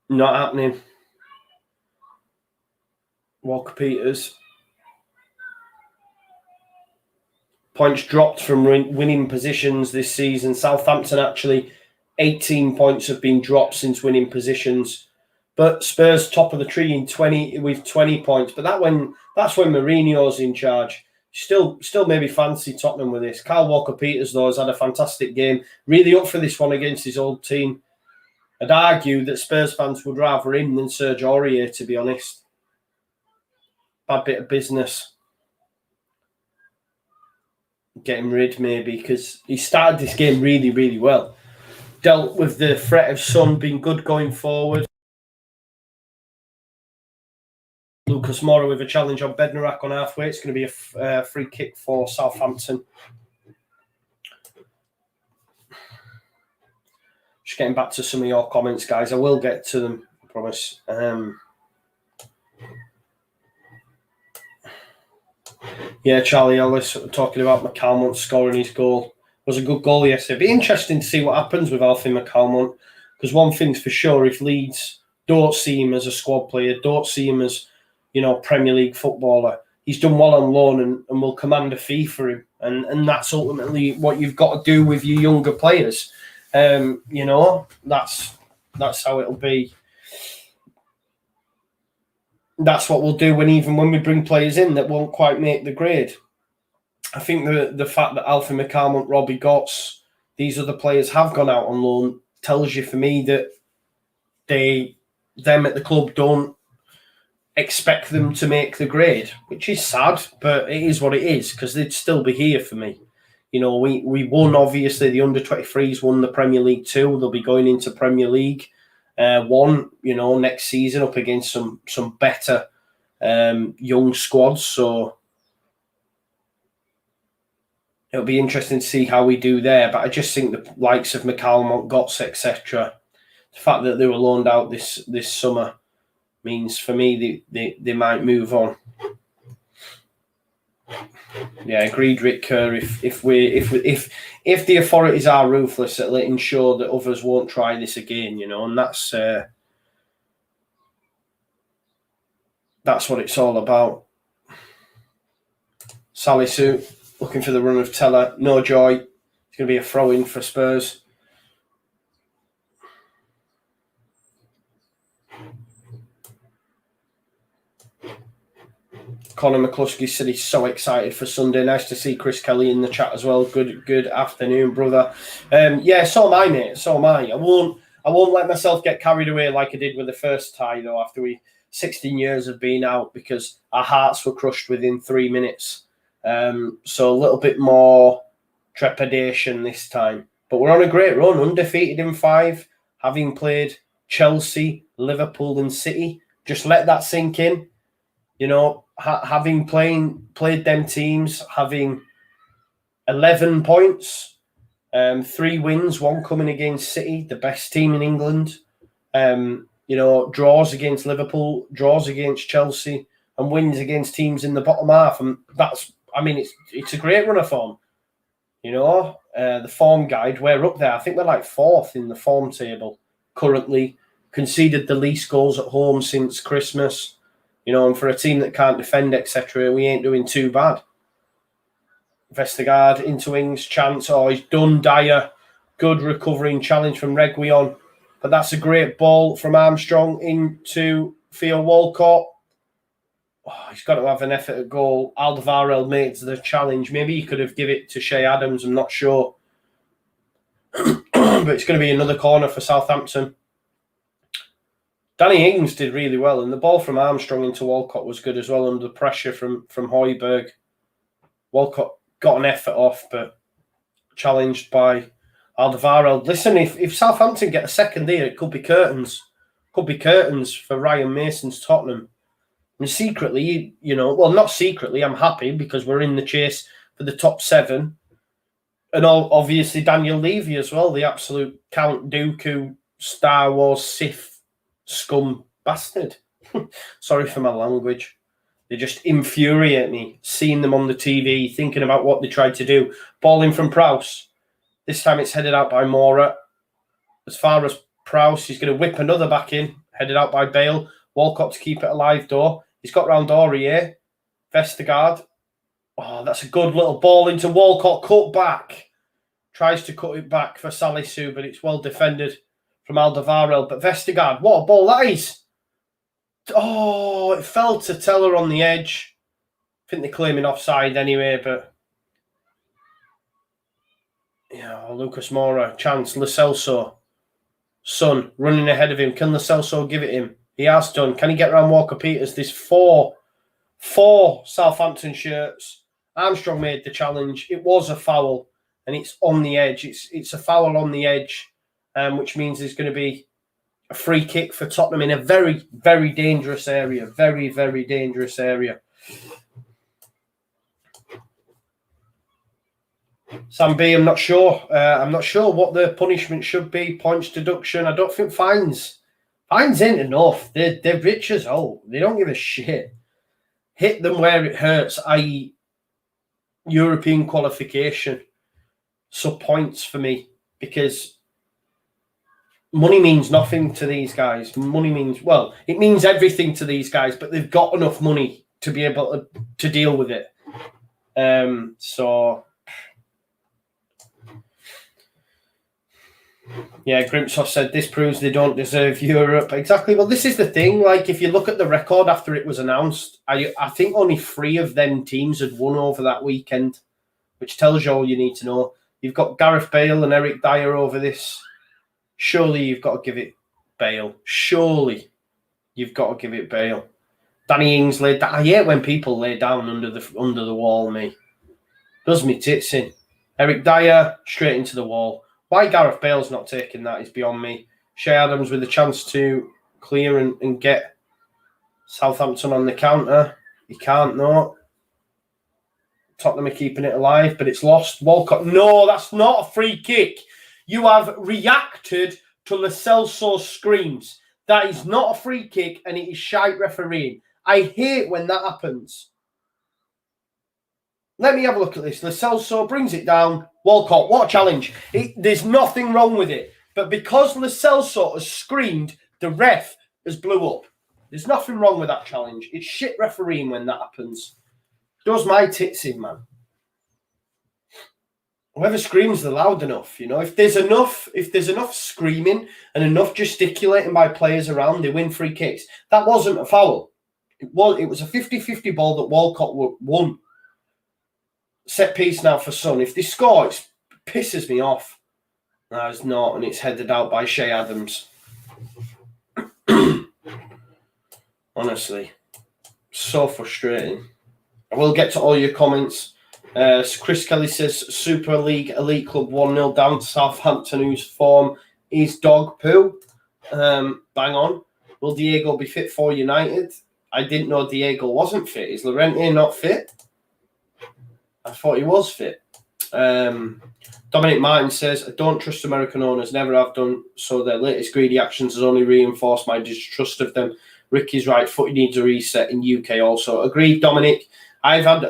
Not happening. Walker-Peters. Points dropped from winning positions this season. Southampton actually 18 points have been dropped since winning positions. But Spurs top of the tree with 20 points. But that's when Mourinho's in charge. Still maybe fancy Tottenham with this. Kyle Walker-Peters, though, has had a fantastic game. Really up for this one against his old team. I'd argue that Spurs fans would rather him than Serge Aurier, to be honest. Bad bit of business. Get him rid, maybe, because he started this game really, really well. Dealt with the threat of Son being good going forward. Lucas Moura with a challenge on Bednarak on halfway. It's going to be a free kick for Southampton. Just getting back to some of your comments, guys. I will get to them, I promise. Yeah, Charlie Ellis talking about McCalmont scoring his goal. It was a good goal yesterday. It'd be interesting to see what happens with Alfie McCalmont, because one thing's for sure, if Leeds don't see him as a squad player, don't see him as, Premier League footballer, he's done well on loan and will command a fee for him. And that's ultimately what you've got to do with your younger players. That's how it'll be. That's what we'll do when we bring players in that won't quite make the grade. I think the fact that Alfie McCalmont, Robbie Gotts, these other players have gone out on loan tells you, for me, that them at the club don't expect them to make the grade, which is sad, but it is what it is, because they'd still be here for me. We won, obviously, the under-23s won the Premier League 2. They'll be going into Premier League 1, next season up against some better young squads. So it'll be interesting to see how we do there. But I just think the likes of McCallum, Gotts, etc., the fact that they were loaned out this summer means for me they might move on. Yeah, agreed, Rick Kerr. If the authorities are ruthless at letting sure that others won't try this again, and that's what it's all about. Sally Sue looking for the run of Teller. No joy. It's going to be a throw-in for Spurs. Conor McCluskey said he's so excited for Sunday. Nice to see Chris Kelly in the chat as well. Good afternoon, brother. Yeah, so am I, mate. So am I. I won't let myself get carried away like I did with the first tie, though, after 16 years of being out, because our hearts were crushed within 3 minutes. So a little bit more trepidation this time. But we're on a great run, undefeated in 5, having played Chelsea, Liverpool and City. Just let that sink in. Having played them teams, having 11 points, 3 wins, 1 coming against City, the best team in England. Draws against Liverpool, draws against Chelsea, and wins against teams in the bottom half. And it's a great run of form. The form guide, we're up there. I think we're like 4th in the form table currently. Conceded the least goals at home since Christmas. And for a team that can't defend, etc., we ain't doing too bad. Vestergaard into wings, chance. He's done. Dyer, good recovering challenge from Reguilon. But that's a great ball from Armstrong into Theo Walcott. He's got to have an effort at goal. Alderweireld made the challenge. Maybe he could have given it to Shea Adams. I'm not sure. But it's going to be another corner for Southampton. Danny Ings did really well, and the ball from Armstrong into Walcott was good as well under the pressure from Højbjerg. Walcott got an effort off, but challenged by Alderweireld. Listen, if Southampton get a second here, it could be curtains. Could be curtains for Ryan Mason's Tottenham. And secretly, not secretly, I'm happy because we're in the chase for the top 7. And obviously Daniel Levy as well, the absolute Count Dooku, Star Wars Sith scum bastard. Sorry for my language. They just infuriate me, seeing them on the TV, thinking about what they tried to do. Ball in from Prowse. This time it's headed out by Mora. As far as Prowse, he's going to whip another back in, headed out by Bale. Walcott to keep it alive, though. He's got round Aurier. Vestergaard. That's a good little ball into Walcott. Cut back. Tries to cut it back for Salisu, but it's well defended from Alderweireld. But Vestergaard, what a ball that is. It fell to Teller on the edge. I think they're claiming offside anyway, but Lucas Moura, chance, Lo Celso. Son running ahead of him. Can Lo Celso give it him? He has done. Can he get around Walker-Peters? There's four Southampton shirts. Armstrong made the challenge. It was a foul, and it's on the edge. It's a foul on the edge, which means there's going to be a free kick for Tottenham in a very, very dangerous area. Very, very dangerous area. Sam B, I'm not sure. I'm not sure what the punishment should be. Points deduction. I don't think fines. Fines ain't enough. They're rich as hell. They don't give a shit. Hit them where it hurts, i.e. European qualification. So points for me, because money means nothing to these guys. Money means, it means everything to these guys, but they've got enough money to be able to deal with it. Yeah, Grimshoff said this proves they don't deserve Europe. Exactly. Well, this is the thing. Like, if you look at the record after it was announced, I think only 3 of them teams had won over that weekend, which tells you all you need to know. You've got Gareth Bale and Eric Dyer over this. Surely you've got to give it Bale. Surely you've got to give it Bale. Danny Ings laid down. I hate when people lay down under the wall, me. Does me tits in. Eric Dyer straight into the wall. Why Gareth Bale's not taking that is beyond me. Shea Adams with a chance to clear and get Southampton on the counter. He can't, no. Tottenham are keeping it alive, but it's lost. Walcott, no, that's not a free kick. You have reacted to Lo Celso's screams. That is not a free kick, and it is shite refereeing. I hate when that happens. Let me have a look at this. Lo Celso brings it down. Walcott, what a challenge. There's nothing wrong with it. But because Lo Celso has screamed, the ref has blew up. There's nothing wrong with that challenge. It's shit refereeing when that happens. Does my tits in, man. Whoever screams the loud enough, you know. If there's enough screaming and enough gesticulating by players around, they win free kicks. That wasn't a foul. It was a 50-50 ball that Walcott won. Set piece now for Son. If they score, it pisses me off. No, it's not, and it's headed out by Shea Adams. Honestly, so frustrating. I will get to all your comments. Chris Kelly says, Super League Elite Club 1-0 down to Southampton, whose form is dog poo. Bang on. Will Diego be fit for United? I didn't know Diego wasn't fit. Is Llorente not fit? I thought he was fit. Dominic Martin says, I don't trust American owners, never have done, so their latest greedy actions has only reinforced my distrust of them. Ricky's right, footy needs a reset in UK also. Agreed, Dominic. I've had,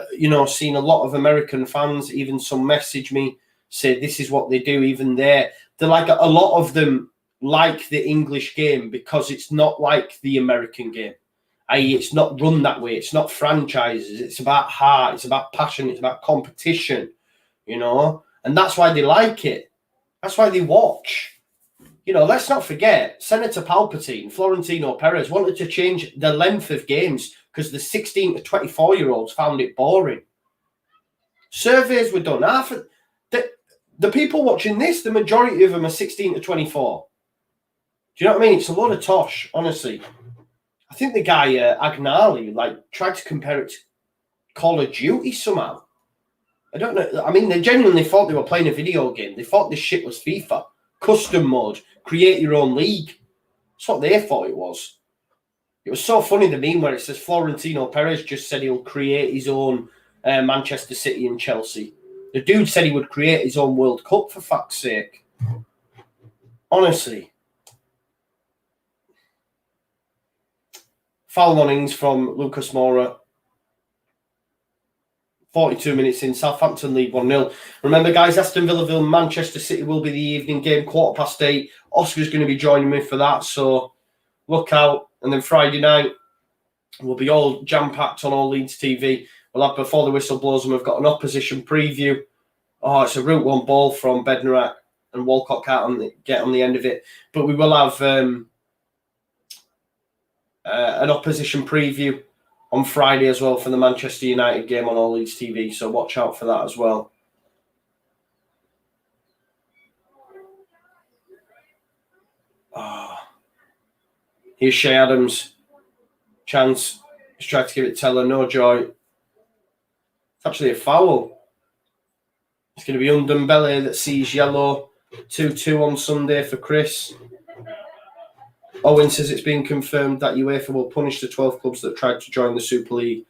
seen a lot of American fans, even some message me, say this is what they do, even there. They're like, a lot of them like the English game because it's not like the American game. I.e., it's not run that way. It's not franchises. It's about heart. It's about passion. It's about competition, and that's why they like it. That's why they watch. Let's not forget, Senator Palpatine, Florentino Perez wanted to change the length of games because the 16 to 24-year-olds found it boring. Surveys were done. Half of the people watching this, the majority of them are 16 to 24. Do you know what I mean? It's a lot of tosh, honestly. I think the guy, Agnali, tried to compare it to Call of Duty somehow. I don't know. I mean, they genuinely thought they were playing a video game. They thought this shit was FIFA. Custom mode. Create your own league. That's what they thought it was. It was so funny, the meme where it says Florentino Perez just said he'll create his own Manchester City and Chelsea. The dude said he would create his own World Cup, for fuck's sake. Honestly. Foul warnings from Lucas Moura. 42 minutes in, Southampton lead 1-0. Remember, guys, Aston Villa Manchester City will be the evening game, 8:15. Oscar's going to be joining me for that, so look out. And then Friday night, we'll be all jam-packed on all Leeds TV. We'll have, before the whistle blows, and we've got an opposition preview. Oh, it's a Route 1 ball from Bednarak, and Walcott can't get on the end of it. But we will have an opposition preview on Friday as well for the Manchester United game on All Leeds TV, so watch out for that as well. Here's Shea Adams. Chance. He's tried to give it Teller. No joy. It's actually a foul. It's going to be Undumbele that sees yellow. 2-2 on Sunday for Chris. Owen says it's been confirmed that UEFA will punish the 12 clubs that tried to join the Super League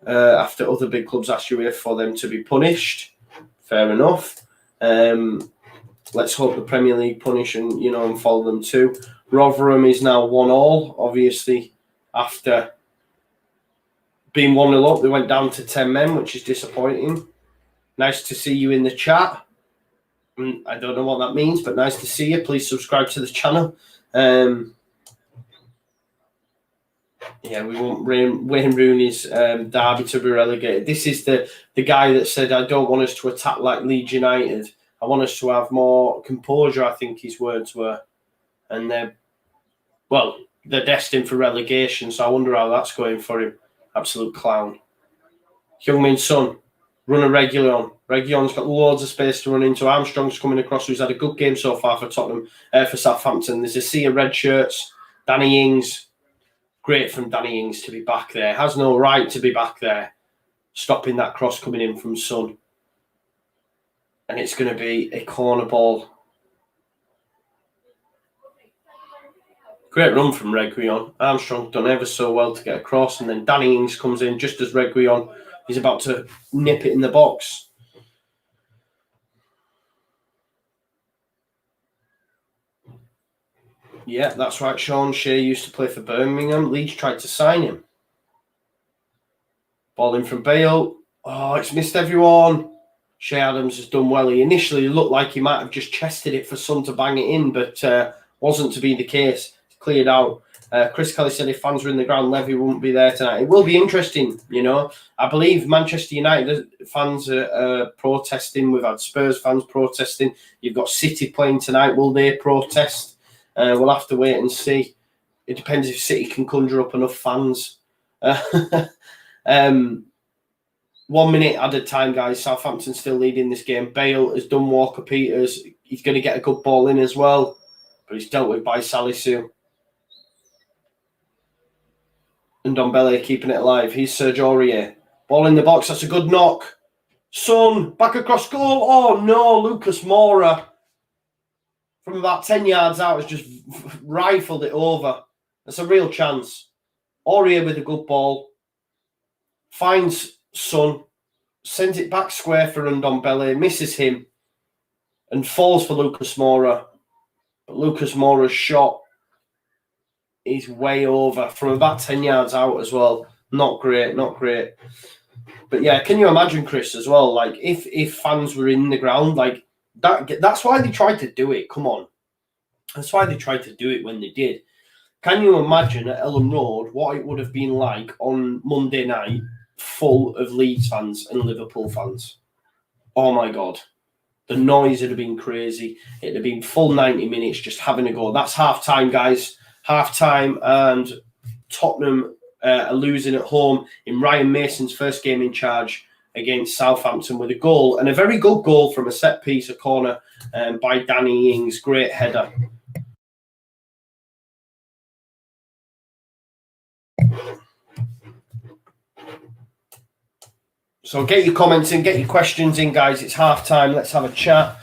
after other big clubs asked UEFA for them to be punished. Fair enough. Let's hope the Premier League punish and follow them too. Rotherham is now 1-1, obviously, after being 1-0 up. They went down to 10 men, which is disappointing. Nice to see you in the chat. I don't know what that means, but nice to see you. Please subscribe to the channel. We want Wayne Rooney's Derby to be relegated. This is the guy that said, I don't want us to attack like Leeds United. I want us to have more composure, I think his words were. And they're destined for relegation, so I wonder how that's going for him. Absolute clown. Heung-min Son, runner Reguilon. Reguilon's got loads of space to run into. Armstrong's coming across, who's had a good game so far for Tottenham, for Southampton. There's a sea of red shirts. Danny Ings. Great from Danny Ings to be back there. Has no right to be back there. Stopping that cross coming in from Son. And it's going to be a corner ball. Great run from Reguilon. Armstrong done ever so well to get across. And then Danny Ings comes in just as Reguilon He's about to nip it in the box. Yeah, that's right. Sean Shea used to play for Birmingham. Leeds tried to sign him. Ball in from Bale. Oh, it's missed everyone. Shea Adams has done well. He initially looked like he might have just chested it for Son to bang it in, but wasn't to be the case. It's cleared out. Chris Kelly said if fans were in the ground, Levy wouldn't be there tonight. It will be interesting, you know. I believe Manchester United fans are protesting. We've had Spurs fans protesting. You've got City playing tonight. Will they protest? We'll have to wait and see. It depends if City can conjure up enough fans. 1 minute added time, guys. Southampton still leading this game. Bale has done Walker-Peters. He's going to get a good ball in as well, but he's dealt with by Salisu. And Ndombele keeping it alive. He's Serge Aurier. Ball in the box. That's a good knock. Son, back across goal. Oh, no. Lucas Moura, from about 10 yards out, has just rifled it over. That's a real chance. Aurier with a good ball. Finds Son, sends it back square for Ndombele, misses him, and falls for Lucas Moura. But Lucas Moura's shot is way over from about 10 yards out as well. Not great, not great. But yeah, can you imagine, Chris, as well? Like, if fans were in the ground, like that's why they tried to do it. Come on. That's why they tried to do it when they did. Can you imagine at Ellen Road what it would have been like on Monday night, full of Leeds fans and Liverpool fans? Oh my God. The noise would have been crazy. It'd have been full 90 minutes just having a go. That's half time, guys. Half time, and Tottenham are losing at home in Ryan Mason's first game in charge against Southampton with a goal, and a very good goal from a set piece, a corner by Danny Ings. Great header. So get your comments in, get your questions in, guys. It's half time. Let's have a chat.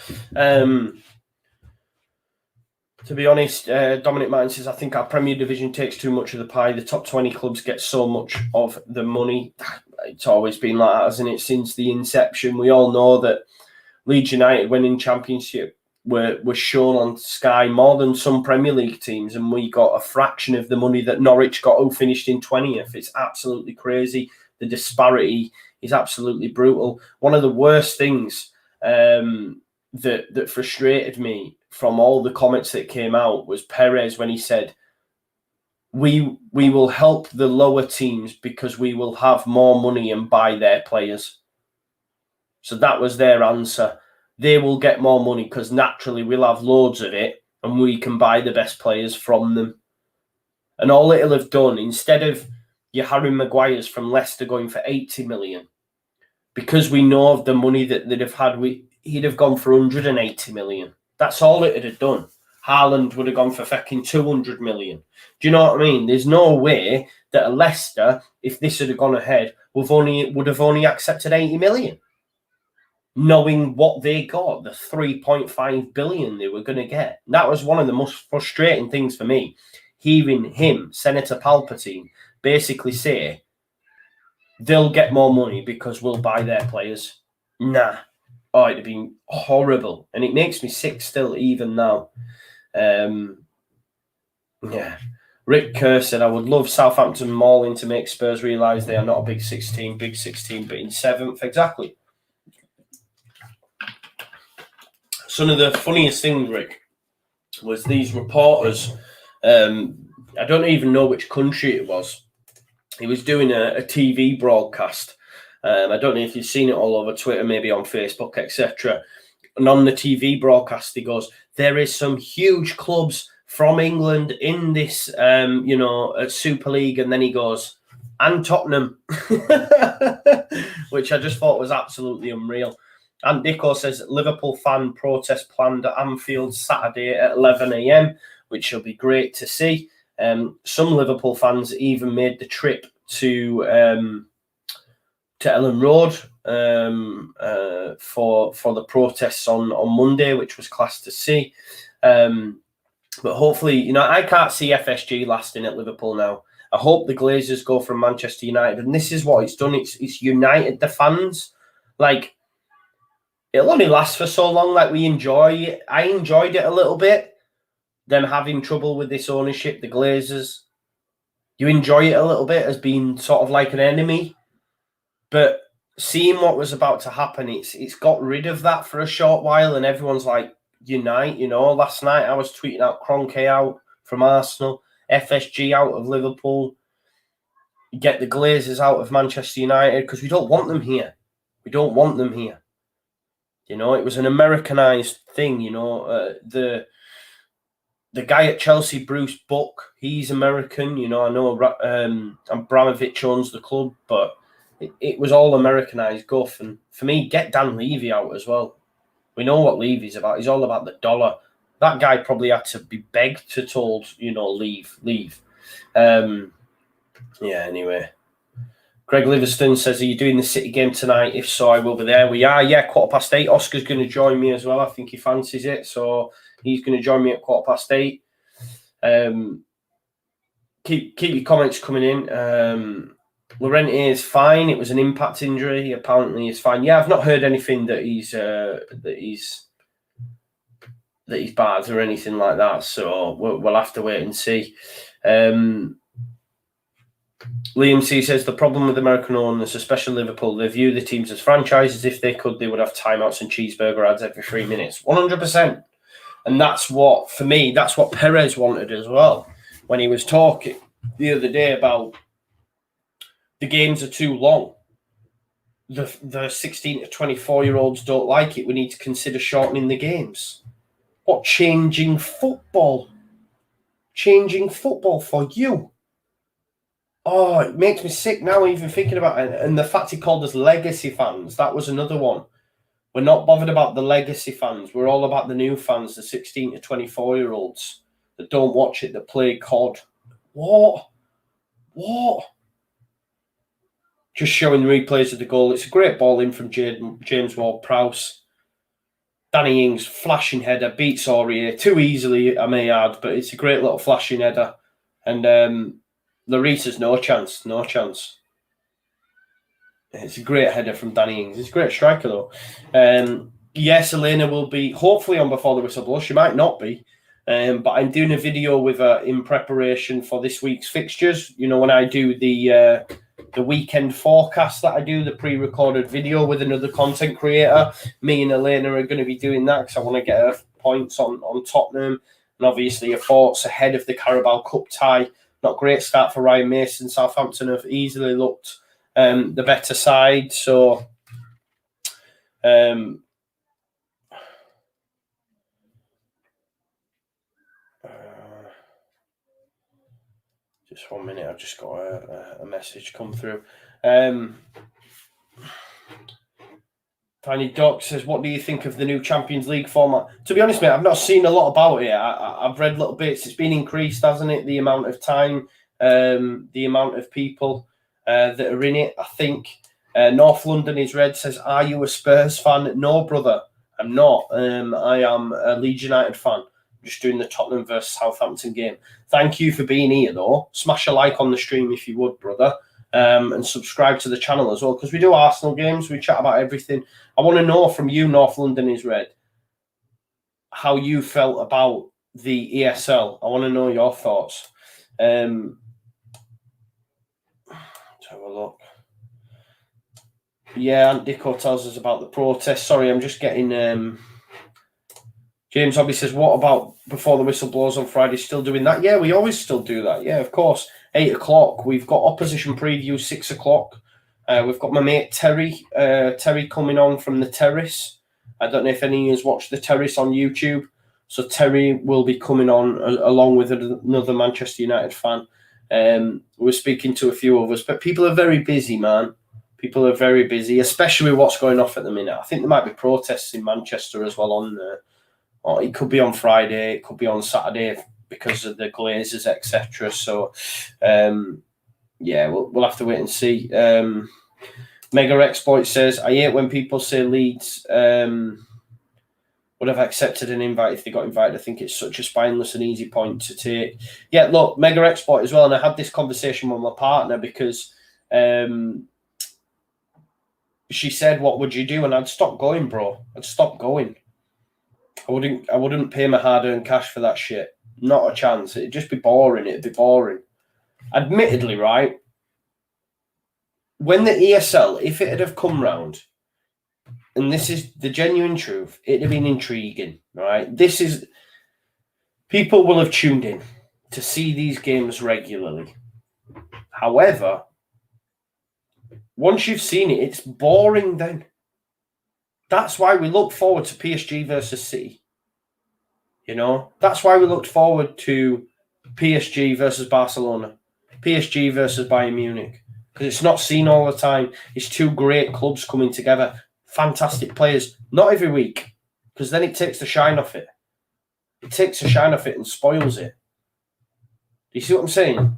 To be honest, Dominic Martin says, I think our Premier Division takes too much of the pie. The top 20 clubs get so much of the money. It's always been like that, hasn't it, since the inception? We all know that Leeds United winning Championship were shown on Sky more than some Premier League teams, and we got a fraction of the money that Norwich got, who finished in 20th. It's absolutely crazy. The disparity is absolutely brutal. One of the worst things that frustrated me from all the comments that came out was Perez, when he said, we will help the lower teams because we will have more money and buy their players. So that was their answer. They will get more money because naturally we'll have loads of it and we can buy the best players from them. And all it'll have done, instead of your Harry Maguires from Leicester going for 80 million, because we know of the money that they'd have had, he'd have gone for 180 million. That's all it had done. Haaland would have gone for fucking 200 million. Do you know what I mean? There's no way that a Leicester, if this had gone ahead, would have only accepted 80 million. Knowing what they got, the 3.5 billion they were going to get. That was one of the most frustrating things for me. Hearing him, Senator Palpatine, basically say, they'll get more money because we'll buy their players. Nah. Oh, it'd have been horrible. And it makes me sick still, even now. Yeah. Rick Kerr said, I would love Southampton mauling to make Spurs realise they are not a big 16, but in 7th. Exactly. Some of the funniest things, Rick, was these reporters. I don't even know which country it was. He was doing a TV broadcast. I don't know if you've seen it all over Twitter, maybe on Facebook, etc. And on the TV broadcast, he goes, there is some huge clubs from England in this, Super League. And then he goes, and Tottenham, which I just thought was absolutely unreal. And Dicko says, Liverpool fan protest planned at Anfield Saturday at 11 a.m, which will be great to see. Some Liverpool fans even made the trip to Ellen Road for the protests on Monday, which was class to see. But hopefully, I can't see FSG lasting at Liverpool now. I hope the Glazers go from Manchester United, and this is what it's done. It's united the fans. Like, it'll only last for so long. Like, we enjoy it. I enjoyed it a little bit. Them having trouble with this ownership, the Glazers. You enjoy it a little bit as being sort of like an enemy, but seeing what was about to happen, it's got rid of that for a short while, and everyone's like, unite. Last night I was tweeting out Kroenke out from Arsenal, FSG out of Liverpool, get the Glazers out of Manchester United, because we don't want them here. We don't want them here. It was an Americanized thing. The guy at Chelsea, Bruce Buck, he's American. I know Abramovich owns the club, but it was all Americanized guff. And for me, get Dan Levy out as well. We know what Levy's about. He's all about the dollar. That guy probably had to be begged to told, leave. Anyway. Greg Livingston says, are you doing the City game tonight? If so, I will be there. We are, 8:15. Oscar's going to join me as well. I think he fancies it. So he's going to join me at 8:15. Keep your comments coming in. Llorente is fine. It was an impact injury. Apparently, he's fine. Yeah, I've not heard anything that he's bad or anything like that. So we'll have to wait and see. Liam C says, the problem with American owners, especially Liverpool, they view the teams as franchises. If they could, they would have timeouts and cheeseburger ads every 3 minutes. 100%. And that's what, for me, that's what Perez wanted as well. When he was talking the other day about the games are too long. The 16 to 24-year-olds don't like it. We need to consider shortening the games. What, changing football? Changing football for you? Oh, it makes me sick now even thinking about it. And the fact he called us legacy fans, that was another one. We're not bothered about the legacy fans. We're all about the new fans, the 16 to 24-year-olds that don't watch it, that play COD. What? Just showing replays of the goal. It's a great ball in from James Ward-Prowse. Danny Ings, flashing header, beats Aurier. Too easily, I may add, but it's a great little flashing header. And Larissa's no chance. It's a great header from Danny Ings. He's a great striker, though. Yes, Elena will be hopefully on before the whistle blows. She might not be. But I'm doing a video with her in preparation for this week's fixtures. When I do the weekend forecast that I do, the pre-recorded video with another content creator, me and Elena are going to be doing that because I want to get her points on Tottenham. And obviously her thoughts ahead of the Carabao Cup tie. Not great start for Ryan Mason. Southampton have easily looked the better side. So just 1 minute, I've just got a message come through. Tiny Doc says, what do you think of the new Champions League format? To be honest, mate, I've not seen a lot about it. I've read little bits. It's been increased, hasn't it? The amount of time, the amount of people that are in it. I think North London is red says, are you a Spurs fan? No, brother, I'm not. I am a Leeds United fan. Just doing the Tottenham versus Southampton game. Thank you for being here, though. Smash a like on the stream if you would, brother. And subscribe to the channel as well, because we do Arsenal games. We chat about everything. I want to know from you, North London is red, how you felt about the ESL. I want to know your thoughts. Let's have a look. Yeah, Aunt Dicko tells us about the protest. Sorry, I'm just getting... James Hobby says, what about before the whistle blows on Friday? Still doing that? Yeah, we always still do that. Yeah, of course. 8 o'clock. We've got opposition preview, 6 o'clock. We've got my mate Terry coming on from the Terrace. I don't know if any of you has watched the Terrace on YouTube. So Terry will be coming on along with another Manchester United fan. We're speaking to a few of us, but people are very busy, man. People are very busy, especially with what's going off at the minute. I think there might be protests in Manchester as well on there. Or it could be on Friday, it could be on Saturday because of the Glazers, etc. So, we'll have to wait and see. Mega Exploit says, I hate when people say Leeds. What would have accepted an invite if they got invited. I think it's such a spineless and easy point to take. Yeah, look, mega export as well. And I had this conversation with my partner because she said, "What would you do?" And I'd stop going, bro. I'd stop going. I wouldn't pay my hard-earned cash for that shit. Not a chance. It'd just be boring. It'd be boring. Admittedly, right? When the ESL, if it had have come round, and this is the genuine truth, it'd have been intriguing, right? People will have tuned in to see these games regularly. However, once you've seen it, it's boring then. That's why we look forward to PSG versus City. You know, that's why we looked forward to PSG versus Barcelona, PSG versus Bayern Munich, because it's not seen all the time. It's two great clubs coming together, fantastic players, not every week, because then it takes the shine off it. It takes the shine off it and spoils it. Do you see what I'm saying?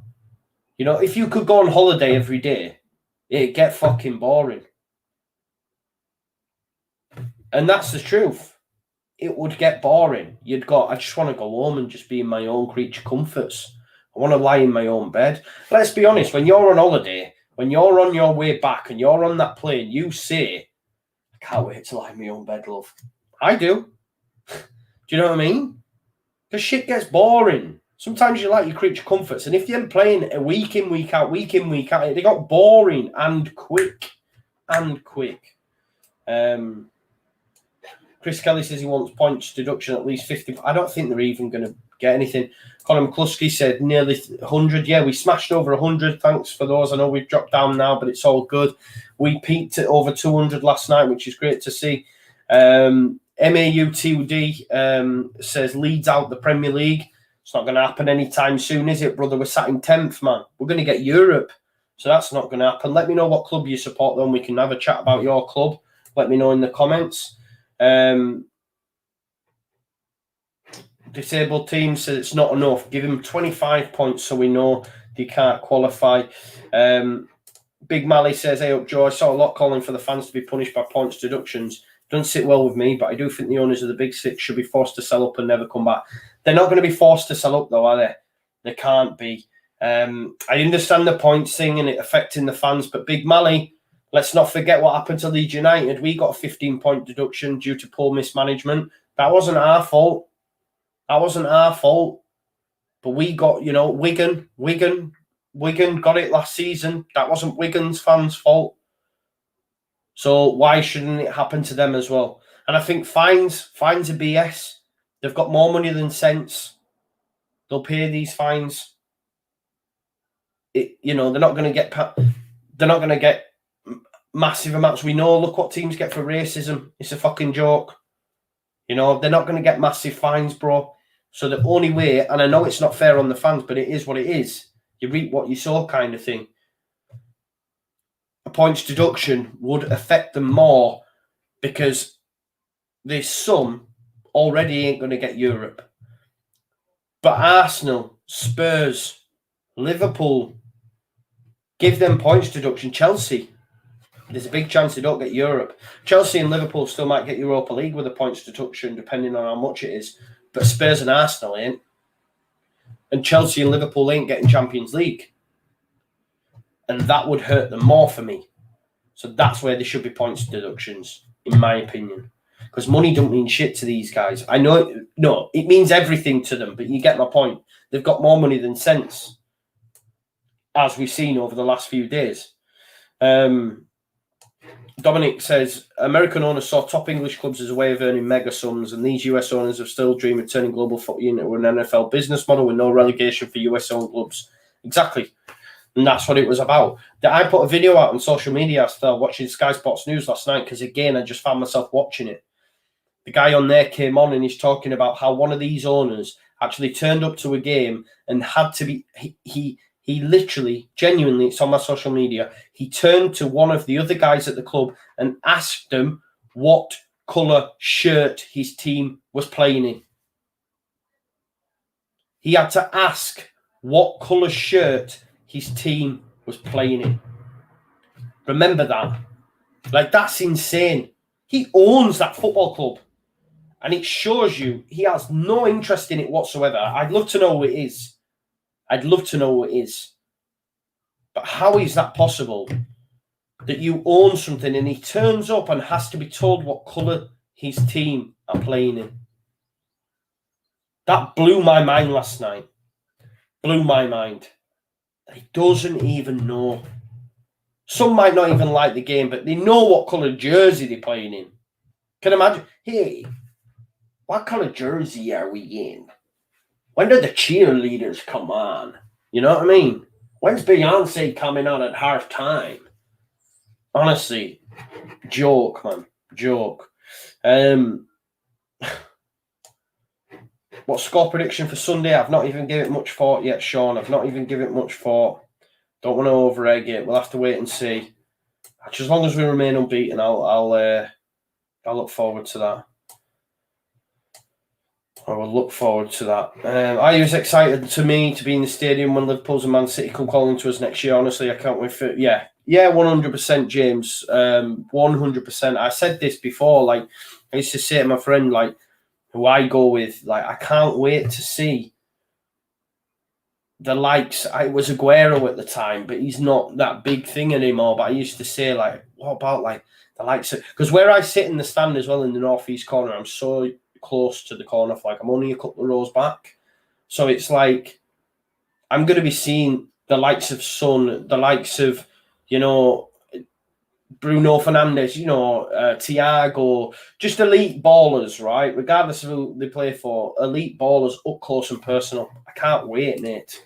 You know, if you could go on holiday every day, it'd get fucking boring. And that's the truth. It would get boring. I just want to go home and just be in my own creature comforts. I want to lie in my own bed. Let's be honest, when you're on holiday, when you're on your way back and you're on that plane, you say, I can't wait to lie in my own bed, love. I do. Do you know what I mean? Because shit gets boring. Sometimes you like your creature comforts. And if you're playing a week in, week out, they got boring and quick. Chris Kelly says he wants points deduction at least 50. I don't think they're even going to get anything. Colin McCluskey said nearly 100. Yeah, we smashed over 100. Thanks for those. I know we've dropped down now, but it's all good. We peaked at over 200 last night, which is great to see. MAUTD says Leeds out the Premier League. It's not going to happen anytime soon, is it, brother? We're sat in 10th, man. We're going to get Europe. So that's not going to happen. Let me know what club you support, though, and we can have a chat about your club. Let me know in the comments. Disabled team says it's not enough. Give him 25 points so we know they can't qualify. Big Mally says, hey up, Joe. I saw a lot calling for the fans to be punished by points deductions. Doesn't sit well with me, but I do think the owners of the Big Six should be forced to sell up and never come back. They're not going to be forced to sell up, though, are they? They can't be. I understand the points thing and it affecting the fans, but Big Mally, let's not forget what happened to Leeds United. We got a 15-point deduction due to poor mismanagement. That wasn't our fault. But we got, Wigan got it last season. That wasn't Wigan's fans' fault. So why shouldn't it happen to them as well? And I think fines are BS. They've got more money than sense. They'll pay these fines. They're not going to get massive amounts. We know, look what teams get for racism. It's a fucking joke. They're not going to get massive fines, bro. So the only way, and I know it's not fair on the fans, but it is what it is. You reap what you sow kind of thing. A points deduction would affect them more because there's some already ain't going to get Europe. But Arsenal, Spurs, Liverpool, give them points deduction. Chelsea, there's a big chance they don't get Europe. Chelsea and Liverpool still might get Europa League with a points deduction, depending on how much it is. But Spurs and Arsenal ain't. And Chelsea and Liverpool ain't getting Champions League. And that would hurt them more for me. So that's where there should be points deductions, in my opinion. Because money don't mean shit to these guys. I know, it means everything to them, but you get my point. They've got more money than sense, as we've seen over the last few days. Dominic says, American owners saw top English clubs as a way of earning mega sums, and these US owners have still dreamed of turning global footy into an NFL business model with no relegation for US-owned clubs. Exactly. And that's what it was about. I put a video out on social media after watching Sky Sports News last night, because, again, I just found myself watching it. The guy on there came on and he's talking about how one of these owners actually turned up to a game and had to be... He literally, genuinely, it's on my social media, he turned to one of the other guys at the club and asked him what colour shirt his team was playing in. He had to ask what colour shirt his team was playing in. Remember that. Like, that's insane. He owns that football club. And it shows you he has no interest in it whatsoever. I'd love to know who it is. I'd love to know who it is. But how is that possible? That you own something and he turns up and has to be told what colour his team are playing in. That blew my mind last night. Blew my mind. He doesn't even know. Some might not even like the game, but they know what colour jersey they're playing in. Can you imagine? Hey, what colour jersey are we in? When do the cheerleaders come on? You know what I mean? When's Beyonce coming on at half time? Honestly, joke, man. Joke. What score prediction for Sunday? I've not even given it much thought yet, Sean. I've not even given it much thought. Don't want to over-egg it. We'll have to wait and see. Actually, as long as we remain unbeaten, I'll look forward to that. I will look forward to that. Are you as excited to me to be in the stadium when Liverpool's and Man City come calling to us next year? Honestly, I can't wait for it. Yeah, 100%, James. 100%. I said this before. Like, I used to say to my friend, like, who I go with, like, I can't wait to see the likes. It was Aguero at the time, but he's not that big thing anymore. But I used to say, like, what about, like, the likes of... Because where I sit in the stand as well in the northeast corner, I'm so close to the corner flag. I'm only a couple of rows back. So it's like, I'm going to be seeing the likes of Son, the likes of, you know, Bruno Fernandes, you know, Thiago, just elite ballers, right? Regardless of who they play for, elite ballers up close and personal. I can't wait, Nate.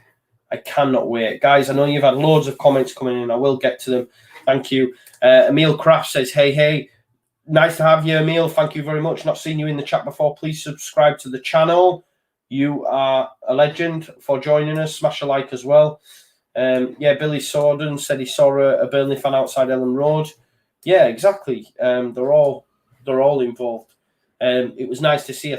I cannot wait. Guys, I know you've had loads of comments coming in. I will get to them. Thank you. Emil Kraft says, hey. Nice to have you, Emil. Thank you very much. Not seen you in the chat before. Please subscribe to the channel. You are a legend for joining us. Smash a like as well. Billy Sorden said he saw a Burnley fan outside Ellen Road. Yeah, exactly. They're all involved. It was nice to see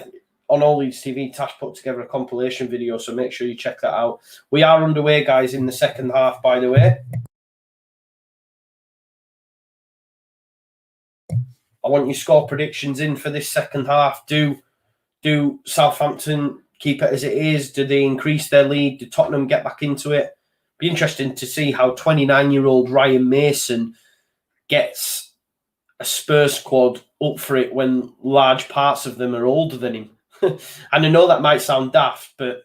on All Leeds TV. Tash put together a compilation video, so make sure you check that out. We are underway, guys, in the second half, by the way. I want your score predictions in for this second half. Do Southampton keep it as it is? Do they increase their lead? Do Tottenham get back into it? Be interesting to see how 29-year-old Ryan Mason gets a Spurs squad up for it when large parts of them are older than him. And I know that might sound daft, but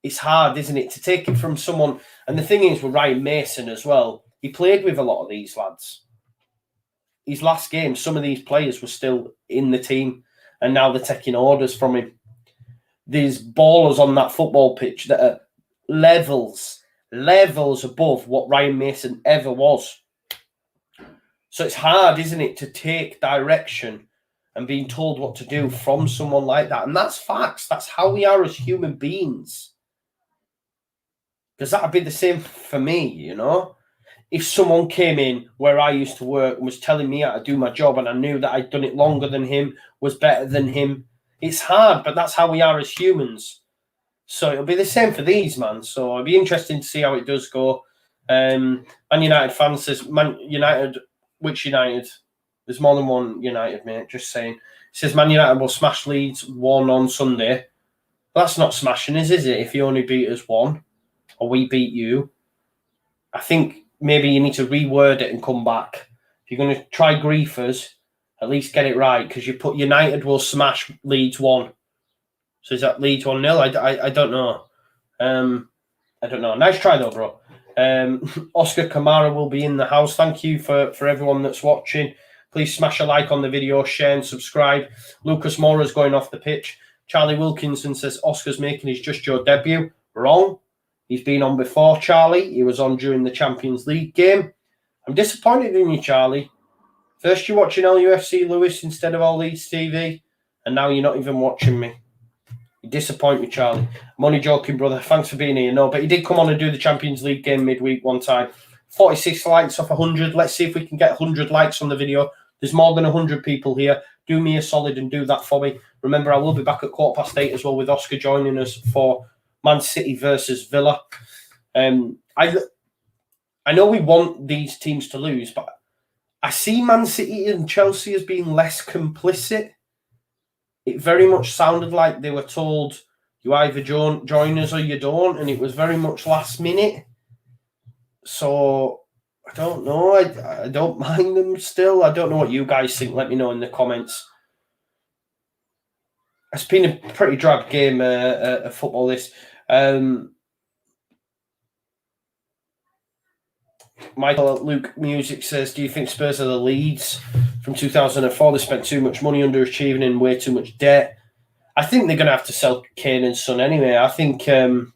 it's hard, isn't it, to take it from someone. And the thing is with Ryan Mason as well, he played with a lot of these lads. His last game, some of these players were still in the team, and now they're taking orders from him. There's ballers on that football pitch that are levels above what Ryan Mason ever was. So it's hard, isn't it, to take direction and being told what to do from someone like that. And that's facts. That's how we are as human beings. Because that would be the same for me, you know? If someone came in where I used to work and was telling me how to do my job and I knew that I'd done it longer than him, was better than him, it's hard, but that's how we are as humans. So it'll be the same for these, man. So it'll be interesting to see how it does go. Man United fan says, Man United, which United? There's more than one United, mate, just saying. It says Man United will smash Leeds 1 on Sunday. Well, that's not smashing us, is it? If you only beat us 1 or we beat you. I think maybe you need to reword it and come back. If you're going to try griefers, at least get it right, because you put United will smash Leeds 1. So is that Leeds 1-0? I don't know. I don't know. Nice try though, bro. Oscar Kamara will be in the house. Thank you for everyone that's watching. Please smash a like on the video, share and subscribe. Lucas Moura's going off the pitch. Charlie Wilkinson says Oscar's making his Just Joe debut. Wrong. He's been on before, Charlie. He was on during the Champions League game. I'm disappointed in you, Charlie. First you're watching LUFC Lewis instead of All Leeds TV, and now you're not even watching me. You disappoint me, Charlie. I'm only joking, brother. Thanks for being here. No, but he did come on and do the Champions League game midweek one time. 46 likes off 100. Let's see if we can get 100 likes on the video. There's more than 100 people here. Do me a solid and do that for me. Remember, I will be back at 8:15 as well with Oscar joining us for Man City versus Villa. I know we want these teams to lose, but I see Man City and Chelsea as being less complicit. it very much sounded like they were told you either join us or you don't, and it was very much last minute. So I don't know. I don't mind them still. I don't know what you guys think. Let me know in the comments. It's been a pretty drab game of football. This. Michael Luke Music says, do you think Spurs are the Leeds from 2004? They spent too much money underachieving and way too much debt. I think they're going to have to sell Kane and Son anyway. I think Kane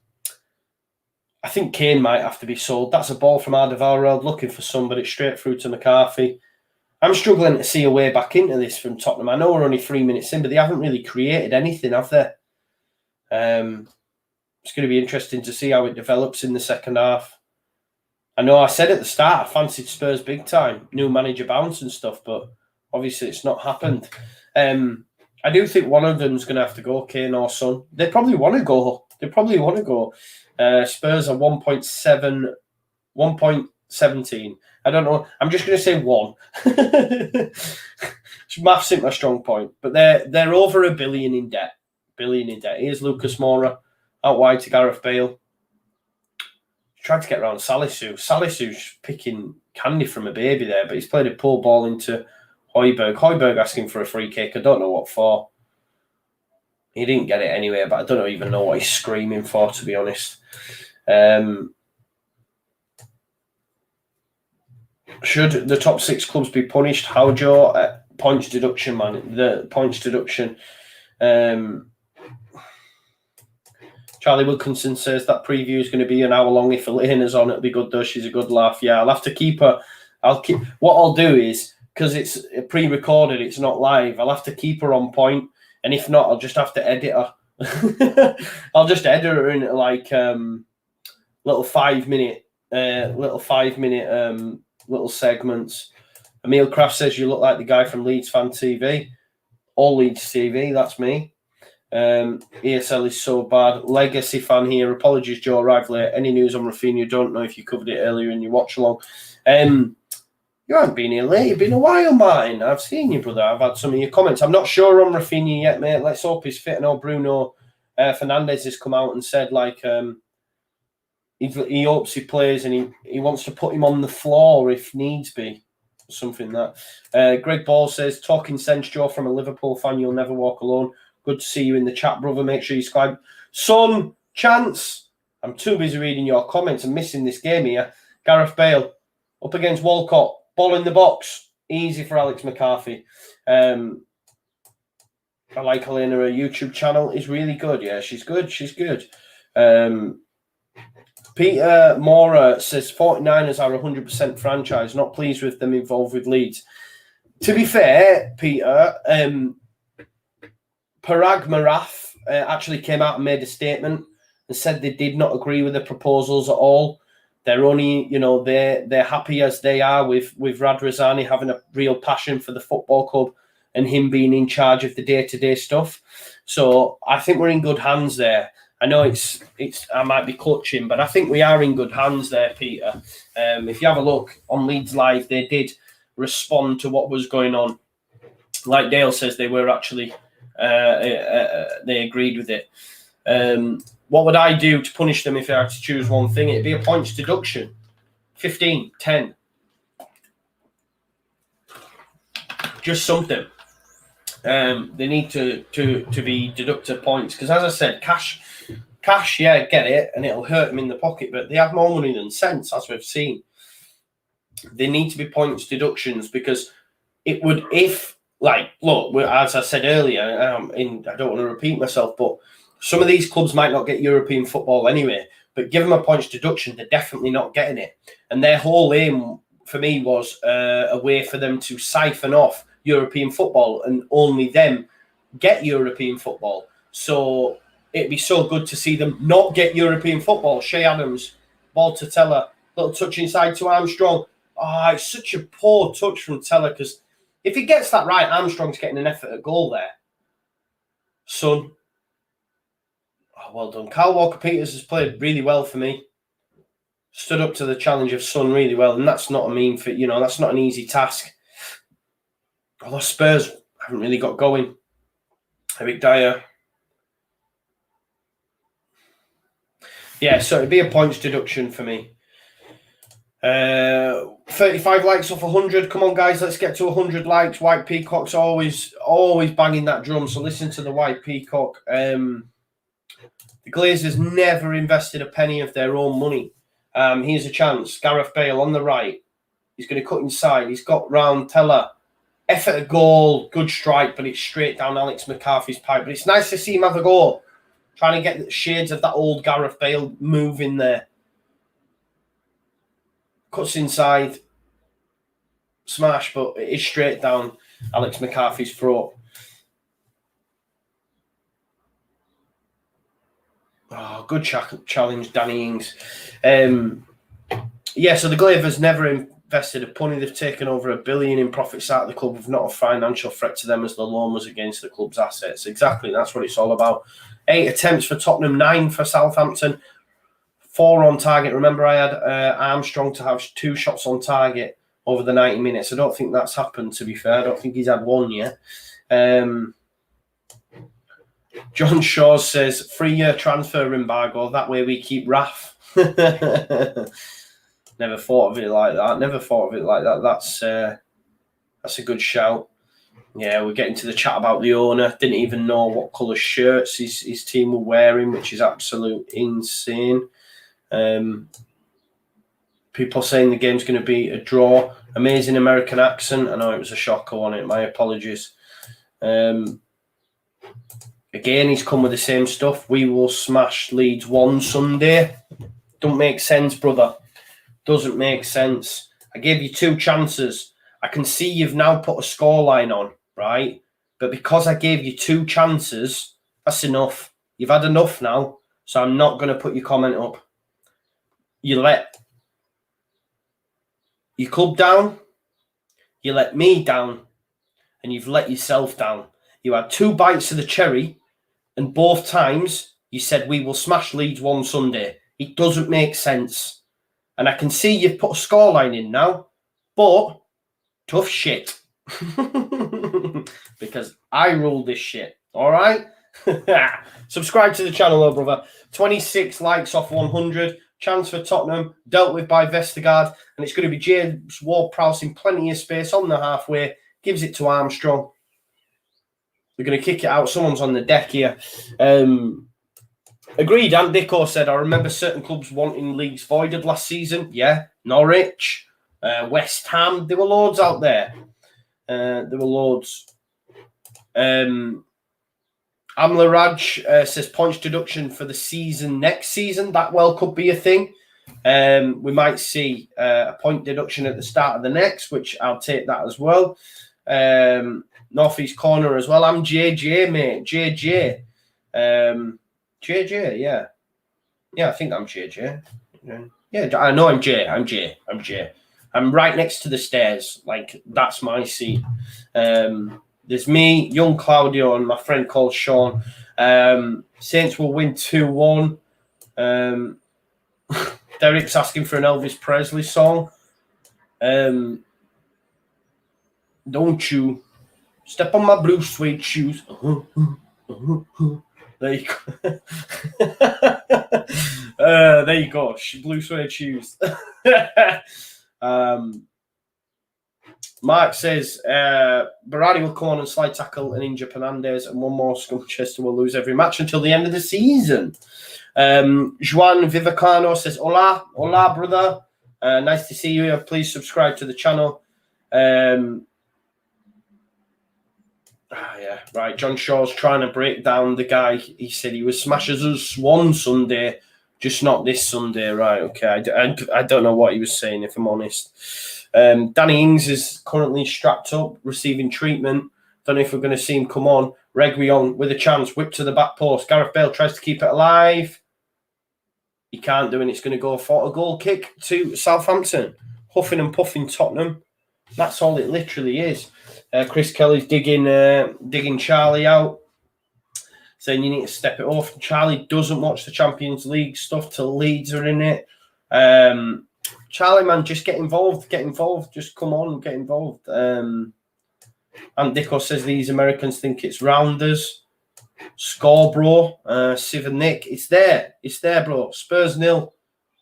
might have to be sold. That's a ball from Alderweireld looking for somebody straight through to McCarthy. I'm struggling to see a way back into this from Tottenham. I know we're only 3 minutes in, but they haven't really created anything, have they? It's going to be interesting to see how it develops in the second half. I know I said at the start I fancied Spurs big time, new manager bounce and stuff, but obviously it's not happened. I do think one of them's going to have to go, Kane or Son. They probably want to go. Spurs are 1.17. I don't know. I'm just going to say 1. Maths ain't my strong point, but they're over $1 billion in debt. Here's Lucas Moura out wide to Gareth Bale. Tried to get around Salisu. Salisu's picking candy from a baby there, but he's played a poor ball into Højbjerg. Højbjerg asking for a free kick. I don't know what for. He didn't get it anyway, but I don't even know what he's screaming for, to be honest. Should the top 6 clubs be punished? How, Joe? Points deduction, man. The points deduction. Charlie Wilkinson says that preview is going to be an hour long. If Elena's on, it'll be good though. She's a good laugh. Yeah, I'll have to keep her. What I'll do is, because it's pre-recorded, it's not live, I'll have to keep her on point. And if not, I'll just have to edit her. I'll just edit her in like little 5 minute little segments. Emil Kraft says you look like the guy from Leeds Fan TV. All Leeds TV, that's me. ESL is so bad. Legacy fan here. Apologies, Joe, arrived late. Any news on Rafinha? Don't know if you covered it earlier in your watch along. You haven't been here late. It's been a while, Martin. I've seen you, brother. I've had some of your comments. I'm not sure on Rafinha yet, mate. Let's hope he's fit. I know Bruno Fernandes has come out and said like he hopes he plays and he wants to put him on the floor if needs be. Something that. Greg Ball says, talking sense, Joe, from a Liverpool fan, you'll never walk alone. Good to see you in the chat, brother. Make sure you subscribe. Son, chance. I'm too busy reading your comments and missing this game here. Gareth Bale up against Walcott. Ball in the box. Easy for Alex McCarthy. I like Helena. Her YouTube channel is really good. Yeah, she's good. Peter Mora says 49ers are 100% franchise. Not pleased with them involved with Leeds. To be fair, Peter, Parag Marath actually came out and made a statement and said they did not agree with the proposals at all. They're only, they're happy as they are with Radrazani having a real passion for the football club and him being in charge of the day-to-day stuff. So I think we're in good hands there. I know it's I might be clutching, but I think we are in good hands there, Peter. If you have a look on Leeds Live, they did respond to what was going on. Like Dale says, they were actually... they agreed with it. What would I do to punish them if I had to choose one thing? It'd be a points deduction. 15, 10. Just something. They need to be deducted points because, as I said, cash, yeah, get it, and it'll hurt them in the pocket. But they have more money than sense, as we've seen. They need to be points deductions because it would, look, as I said earlier, I don't want to repeat myself, but some of these clubs might not get European football anyway. But give them a points deduction, they're definitely not getting it. And their whole aim for me was a way for them to siphon off European football and only them get European football. So it'd be so good to see them not get European football. Shea Adams, ball to Teller, little touch inside to Armstrong. Oh, it's such a poor touch from Teller because if he gets that right, Armstrong's getting an effort at goal there. Son. Oh, well done. Kyle Walker-Peters has played really well for me. Stood up to the challenge of Son really well, and that's not that's not an easy task. Although Spurs haven't really got going. Eric Dyer. Yeah, so it'd be a points deduction for me. 35 likes off 100. Come on, guys, let's get to 100 likes. White Peacock's always banging that drum, so listen to the White Peacock. The Glazers never invested a penny of their own money. Here's a chance. Gareth Bale on the right. He's going to cut inside. He's got round Teller. Effort a goal. Good strike, but it's straight down Alex McCarthy's pipe. But it's nice to see him have a goal. Trying to get the shades of that old Gareth Bale move in there. Cuts inside. Smash, but it is straight down Alex McCarthy's throat. Oh, good challenge, Danny Ings. Yeah, so the Glazers never invested a penny. They've taken over $1 billion in profits out of the club with not a financial threat to them as the loan was against the club's assets. Exactly, that's what it's all about. 8 attempts for Tottenham, 9 for Southampton, 4 on target. Remember, I had Armstrong to have 2 shots on target over the 90 minutes. I don't think that's happened, to be fair. I don't think he's had one yet. John Shaw says, 3-year transfer embargo. That way we keep Raf. Never thought of it like that. That's a good shout. Yeah, we're getting to the chat about the owner. Didn't even know what colour shirts his team were wearing, which is absolute insane. People saying the game's going to be a draw. Amazing American accent. I know it was a shocker on it. My apologies. Again, he's come with the same stuff. We will smash Leeds one Sunday. Don't make sense, brother. Doesn't make sense. I gave you 2 chances. I can see you've now put a scoreline on, right? But because I gave you 2 chances, that's enough. You've had enough now, so I'm not going to put your comment up. You let your club down, you let me down, and you've let yourself down. You had 2 bites of the cherry, and both times you said we will smash Leeds one Sunday. It doesn't make sense. And I can see you've put a scoreline in now, but tough shit. Because I rule this shit, all right? Subscribe to the channel, though, brother. 26 likes off 100. Chance for Tottenham, dealt with by Vestergaard. And it's going to be James Ward-Prowse in plenty of space on the halfway. Gives it to Armstrong. They're going to kick it out. Someone's on the deck here. Agreed, Ant Dicko said, I remember certain clubs wanting leagues voided last season. Yeah, Norwich, West Ham. There were loads out there. There were loads. Amla Raj says points deduction for the season next season. That well could be a thing. We might see a point deduction at the start of the next, which I'll take that as well. Northeast corner as well. I'm JJ, mate. JJ. JJ, yeah. Yeah, I think I'm JJ. Yeah, I know I'm J. I'm J. I'm right next to the stairs. Like, that's my seat. There's me, young Claudio, and my friend called Sean. Saints will win 2-1. Derek's asking for an Elvis Presley song. Don't you step on my blue suede shoes. There you go. There you go. Blue suede shoes. Mark says Berardi will come on and slide tackle and injure Fernandez, and one more Scumchester will lose every match until the end of the season. Juan Vivacano says, Hola, brother. Nice to see you. Please subscribe to the channel. Yeah, right. John Shaw's trying to break down the guy. He said he was smashes us one Sunday, just not this Sunday. Right, okay. I don't know what he was saying, if I'm honest. Danny Ings is currently strapped up, receiving treatment. Don't know if we're going to see him come on. Reguilon with a chance, whip to the back post. Gareth Bale tries to keep it alive. He can't do it. It's going to go for a goal kick to Southampton. Huffing and puffing Tottenham. That's all it literally is. Chris Kelly's digging Charlie out, saying you need to step it off. Charlie doesn't watch the Champions League stuff till Leeds are in it. Charlie, man, just get involved. Just come on and get involved. And Dicko says these Americans think it's rounders. score, bro. Siv and Nick, it's there, bro. Spurs 0,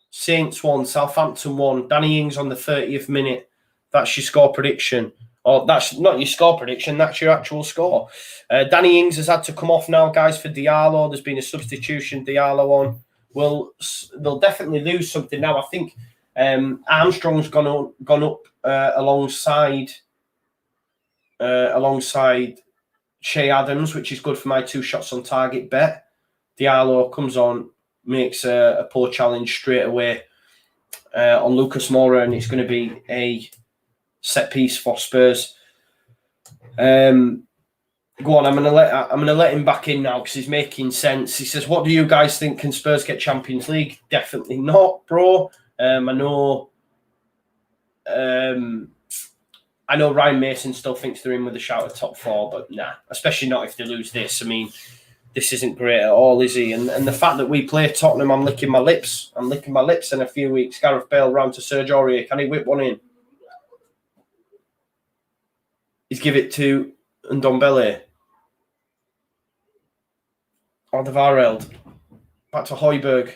Saints 1, Southampton 1. Danny Ings on the 30th minute. That's your score prediction. Or that's not your score prediction, that's your actual score. Danny Ings has had to come off now, guys, for Diallo. There's been a substitution, Diallo on. They'll definitely lose something now. I think Armstrong's gone up alongside Shea Adams, which is good for my 2 shots on target bet. Diallo comes on, makes a poor challenge straight away on Lucas Moura, and it's going to be a set piece for Spurs. Go on, I'm gonna let him back in now because he's making sense. He says, "What do you guys think? Can Spurs get Champions League?" Definitely not, bro. I know Ryan Mason still thinks they're in with a shout at top 4, but nah, especially not if they lose this. I mean, this isn't great at all, is he? And the fact that we play Tottenham, I'm licking my lips. In a few weeks. Gareth Bale round to Serge Aurier. Can he whip one in? He's give it to Ndombele. Alderweireld. Back to Højbjerg.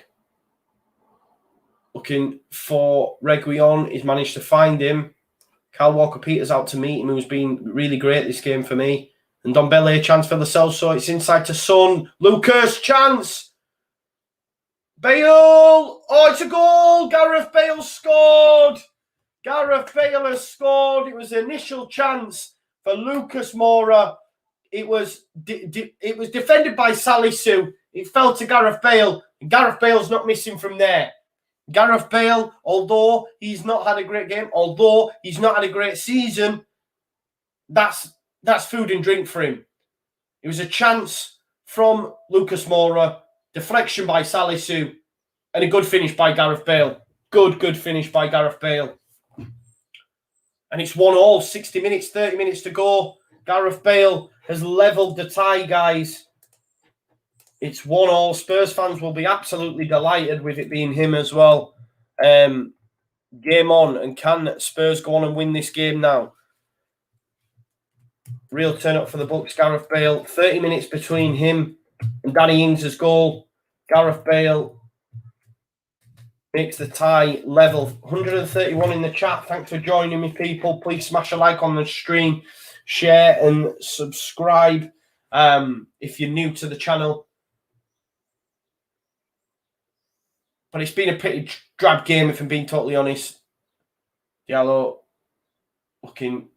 Looking for Reguilon. He's managed to find him. Kyle Walker-Peters out to meet him, who's been really great this game for me. And Ndombele, chance for the Celso. It's inside to Son. Lucas, chance. Bale. Oh, it's a goal. Gareth Bale scored. Gareth Bale has scored. It was the initial chance for Lucas Moura. It was defended by Salisu. It fell to Gareth Bale. And Gareth Bale's not missing from there. Gareth Bale, although he's not had a great game, although he's not had a great season, that's food and drink for him. It was a chance from Lucas Moura, deflection by Salisu, and a good finish by Gareth Bale. Good finish by Gareth Bale. And it's 1-1, 60 minutes, 30 minutes to go. Gareth Bale has levelled the tie, guys. It's 1-1. Spurs fans will be absolutely delighted with it being him as well. Game on. And can Spurs go on and win this game now? Real turn up for the Bucks. Gareth Bale. 30 minutes between him and Danny Ings' goal. Gareth Bale makes the tie level. 131 in the chat. Thanks for joining me, people. Please smash a like on the stream. Share and subscribe if you're new to the channel. But it's been a pretty drab game, if I'm being totally honest. Diallo looking...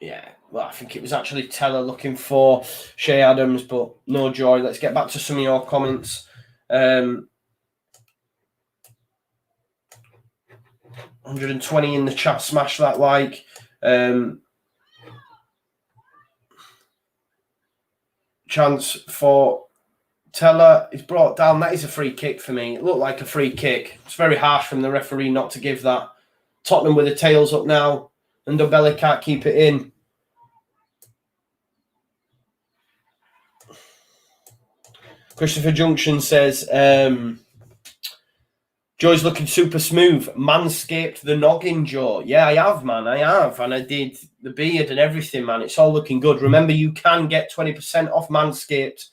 Yeah, well, I think it was actually Teller looking for Shea Adams, but no joy. Let's get back to some of your comments. 120 in the chat. Smash that like. Chance for Teller is brought down. That is a free kick for me. It looked like a free kick. It's very harsh from the referee not to give that. Tottenham with the tails up now. And Ndombele can't keep it in. Christopher Junction says, Joe's looking super smooth. Manscaped the noggin, Joe. Yeah, I have, man. I have. And I did the beard and everything, man. It's all looking good. Remember, you can get 20% off Manscaped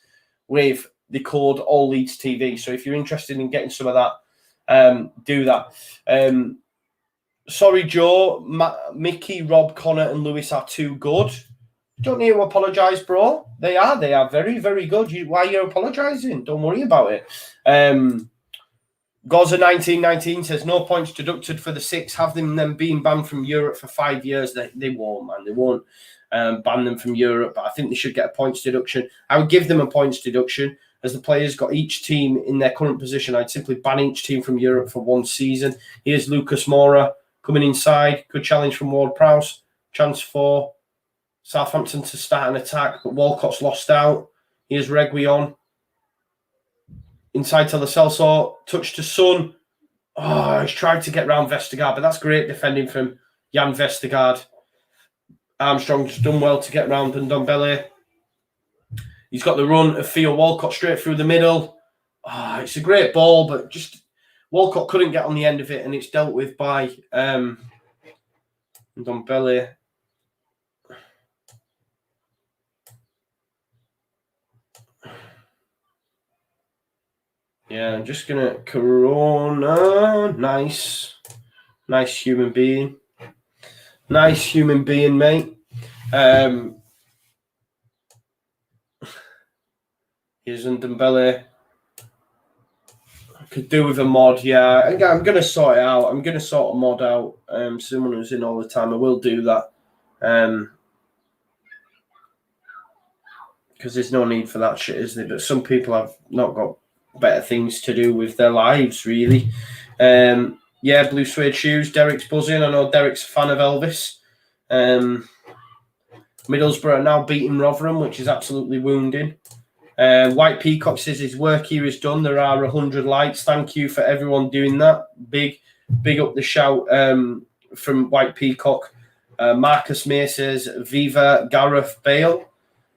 with the code AllLeadsTV. So if you're interested in getting some of that, do that. Sorry, Joe. Mickey, Rob, Connor, and Lewis are too good. Don't need to apologise, bro. They are very, very good. Why are you apologising? Don't worry about it. Goza1919 says, no points deducted for the 6. Have them being banned from Europe for 5 years. They won't, man. They won't ban them from Europe. But I think they should get a points deduction. I would give them a points deduction. As the players got each team in their current position, I'd simply ban each team from Europe for 1 season. Here's Lucas Moura coming inside. Good challenge from Ward-Prowse. Chance for Southampton to start an attack, but Walcott's lost out. Here's Reguilon. Inside to Lo Celso. Touch to Son. Oh, he's tried to get round Vestergaard, but that's great defending from Jan Vestergaard. Armstrong's done well to get round Ndombele. He's got the run of Theo Walcott straight through the middle. Oh, it's a great ball, but just Walcott couldn't get on the end of it, and it's dealt with by Ndombele. Yeah, I'm just going to Corona. Nice. Nice human being. Nice human being, mate. Here's Ndombele. Could do with a mod, yeah. I'm going to sort it out. I'm going to sort a mod out. Someone who's in all the time. I will do that. Because there's no need for that shit, is there? But some people have not got better things to do with their lives, really. Yeah, blue suede shoes. Derek's buzzing. I know Derek's a fan of Elvis. Middlesbrough are now beating Rotherham, which is absolutely wounding. White Peacock says his work here is done. There are 100 likes. Thank you for everyone doing that. Big up the shout from White Peacock. Marcus May says, Viva Gareth Bale.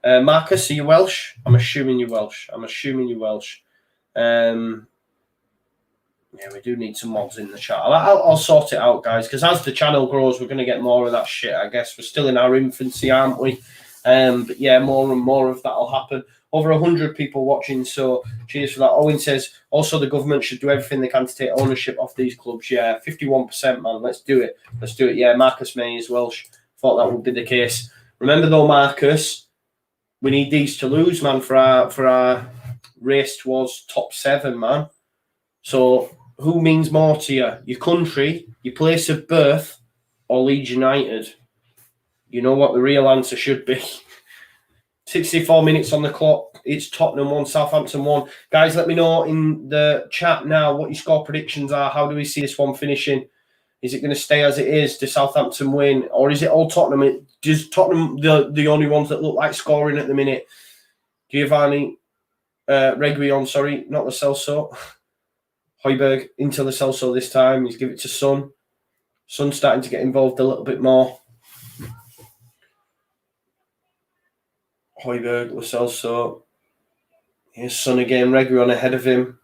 Marcus, are you Welsh? I'm assuming you're Welsh. Yeah, we do need some mods in the chat. I'll sort it out, guys, because as the channel grows, we're going to get more of that shit, I guess. We're still in our infancy, aren't we? But yeah, more and more of that will happen. Over 100 people watching, so cheers for that. Owen says, also the government should do everything they can to take ownership of these clubs. Yeah, 51%, man. Let's do it. Yeah, Marcus May is Welsh. Thought that would be the case. Remember, though, Marcus, we need these to lose, man, for our race towards top 7, man. So who means more to you? Your country, your place of birth, or Leeds United? You know what the real answer should be. 64 minutes on the clock. It's Tottenham 1, Southampton 1. Guys, let me know in the chat now what your score predictions are. How do we see this one finishing? Is it going to stay as it is? Does Southampton win? Or is it all Tottenham? Does Tottenham the only ones that look like scoring at the minute? Giovanni, Reguilon, sorry, not Lo Celso. Højbjerg into Lo Celso this time. He's give it to Son. Son's starting to get involved a little bit more. Højbjerg, Lo Celso. Here's Son again. Reguilon ahead of him.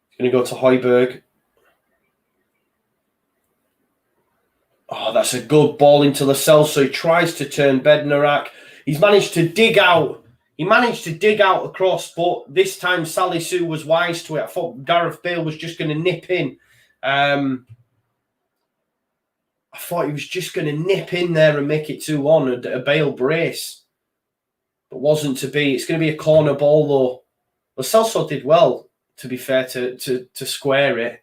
He's going to go to Højbjerg. Oh, that's a good ball into Lo Celso. He tries to turn Bednarak. He's managed to dig out. He managed to dig out across, but this time Salisu was wise to it. I thought Gareth Bale was just going to nip in. I thought he was just going to nip in there and make it 2-1, a Bale brace. But wasn't to be. It's going to be a corner ball, though. Lo Celso did well, to be fair, to square it.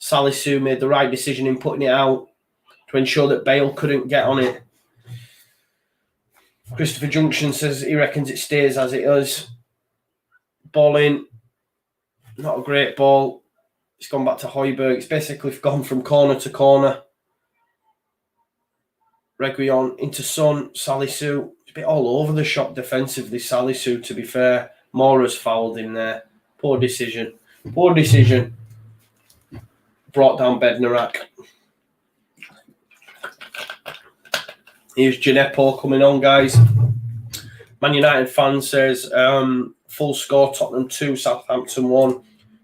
Salisu made the right decision in putting it out to ensure that Bale couldn't get on it. Christopher Junction says he reckons it stays as it is. Ball in. Not a great ball. It's gone back to Højbjerg. It's basically gone from corner to corner. Reguilon into Son. Salisu. It's a bit all over the shop defensively, Salisu, to be fair. Mora's fouled in there. Poor decision. Brought down Bednarak. Here's Gineppo coming on, guys. Man United fan says, full score, Tottenham 2, Southampton 1.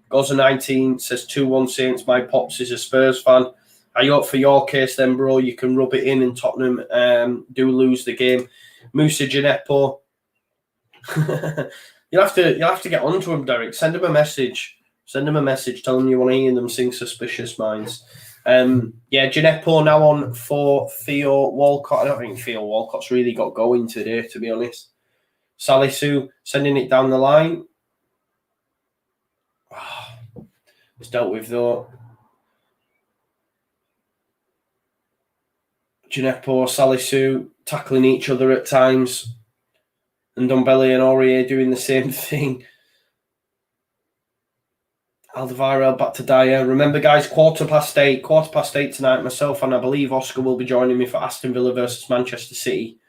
Goza 19 says 2-1 Saints. My pops is a Spurs fan. I hope for your case then, bro, you can rub it in and Tottenham do lose the game. Musa Gineppo. You'll have to get onto him, Derek. Send him a message. Tell him you want to hear them sing Suspicious Minds. Yeah, Gineppo now on for Theo Walcott. I don't think Theo Walcott's really got going today, to be honest. Salisu sending it down the line. Oh, it's dealt with, though. Gineppo, Salisu tackling each other at times. And Ndombele and Aurier doing the same thing. Alderweireld back to Dyer. Remember, guys, 8:15 tonight. Myself and I believe Oscar will be joining me for Aston Villa versus Manchester City.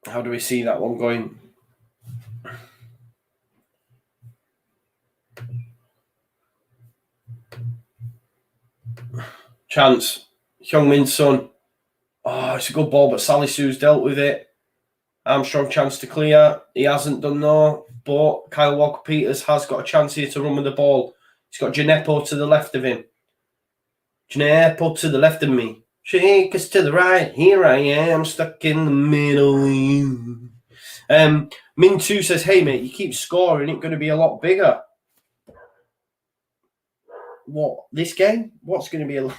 How do we see that one going? Chance. Heung-min Son. Oh, it's a good ball, but Salisu's dealt with it. Armstrong chance to clear. He hasn't done though. But Kyle Walker-Peters has got a chance here to run with the ball. He's got Gineppo to the left of him. Gineppo to the left of me. Shake us to the right. Here I am, stuck in the middle. Min2 says, hey, mate, you keep scoring. It's going to be a lot bigger. What? This game? What's going to be a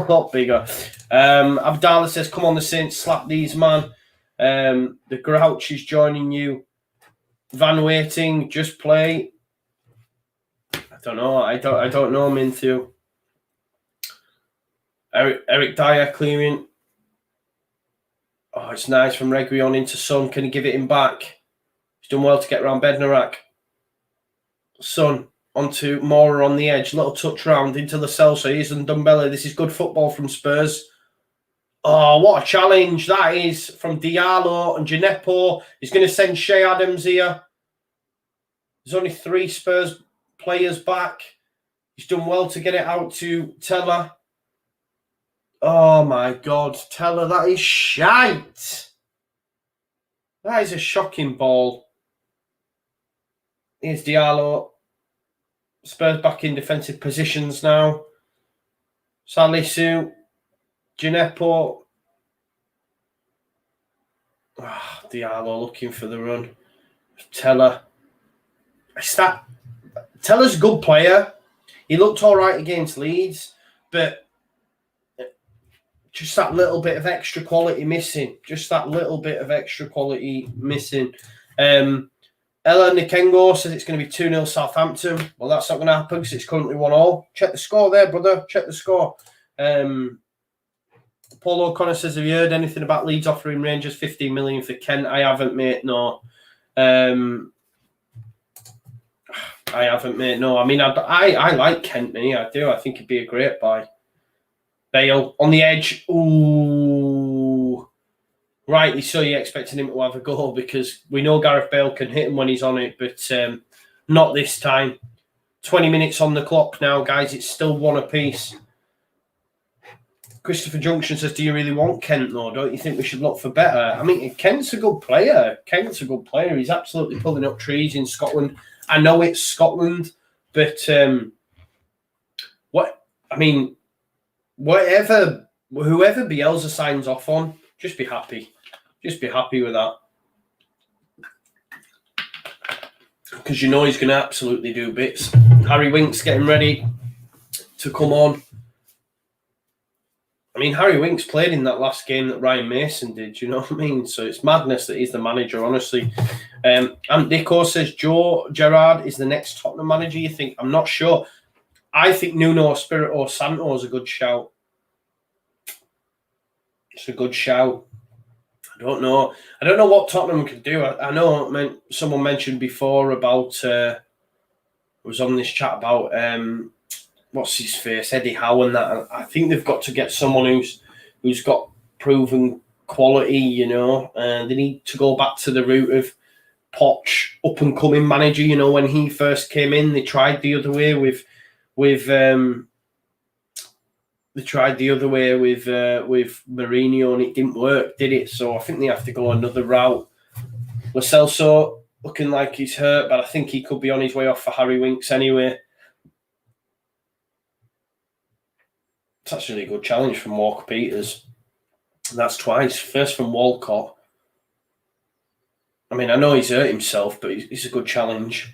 lot bigger? Abdallah says, come on, the Saints, slap these, man. The Grouch is joining you. Van Waiting, just play. I don't know. I don't know, Min2. Eric Dyer clearing. Oh, it's nice from Reguilon into Son. Can he give it him back? He's done well to get around Bednarak. Son onto Mora on the edge. Little touch round into the Celso. Here's Ndombele. This is good football from Spurs. Oh, what a challenge that is from Diallo and Gineppo. He's going to send Shea Adams here. There's only 3 Spurs players back. He's done well to get it out to Teller. Oh, my God. Teller, that is shite. That is a shocking ball. Here's Diallo. Spurs back in defensive positions now. Salisu. Gineppo. Oh, Diallo looking for the run. Teller. Teller's a good player. He looked all right against Leeds, but just that little bit of extra quality missing. Ella Nikengo says it's going to be 2-0 Southampton. Well, that's not going to happen because it's currently 1-1. Check the score there, brother. Check the score. Paul O'Connor says, have you heard anything about Leeds offering Rangers 15 million for Kent? I haven't, mate, no. I haven't, mate, no. I mean, I like Kent, me. I do. I think he'd be a great buy. Bale on the edge. Ooh. Rightly so, you're expecting him to have a goal because we know Gareth Bale can hit him when he's on it, but not this time. 20 minutes on the clock now, guys. It's still 1 apiece. Christopher Junction says, do you really want Kent, though? Don't you think we should look for better? I mean, Kent's a good player. He's absolutely pulling up trees in Scotland. I know it's Scotland, but whoever Bielsa signs off on, just be happy. Just be happy with that. Because you know he's going to absolutely do bits. Harry Winks getting ready to come on. I mean, Harry Winks played in that last game that Ryan Mason did, you know what I mean? So it's madness that he's the manager, honestly. And Nico says, Joe Gerrard is the next Tottenham manager, you think? I'm not sure. I think Nuno Espirito Santo is a good shout. It's a good shout. I don't know what Tottenham can do. I know someone mentioned before about, was on this chat about, what's his face, Eddie Howe and that. I think they've got to get someone who's got proven quality, you know. They need to go back to the route of Poch, up and coming manager. You know, when he first came in, they tried the other way with Mourinho, and it didn't work, did it? So I think they have to go another route. Lo Celso looking like he's hurt, but I think he could be on his way off for Harry Winks anyway. It's actually a good challenge from Walker Peters. And that's twice. First from Walcott. I mean, I know he's hurt himself, but it's a good challenge.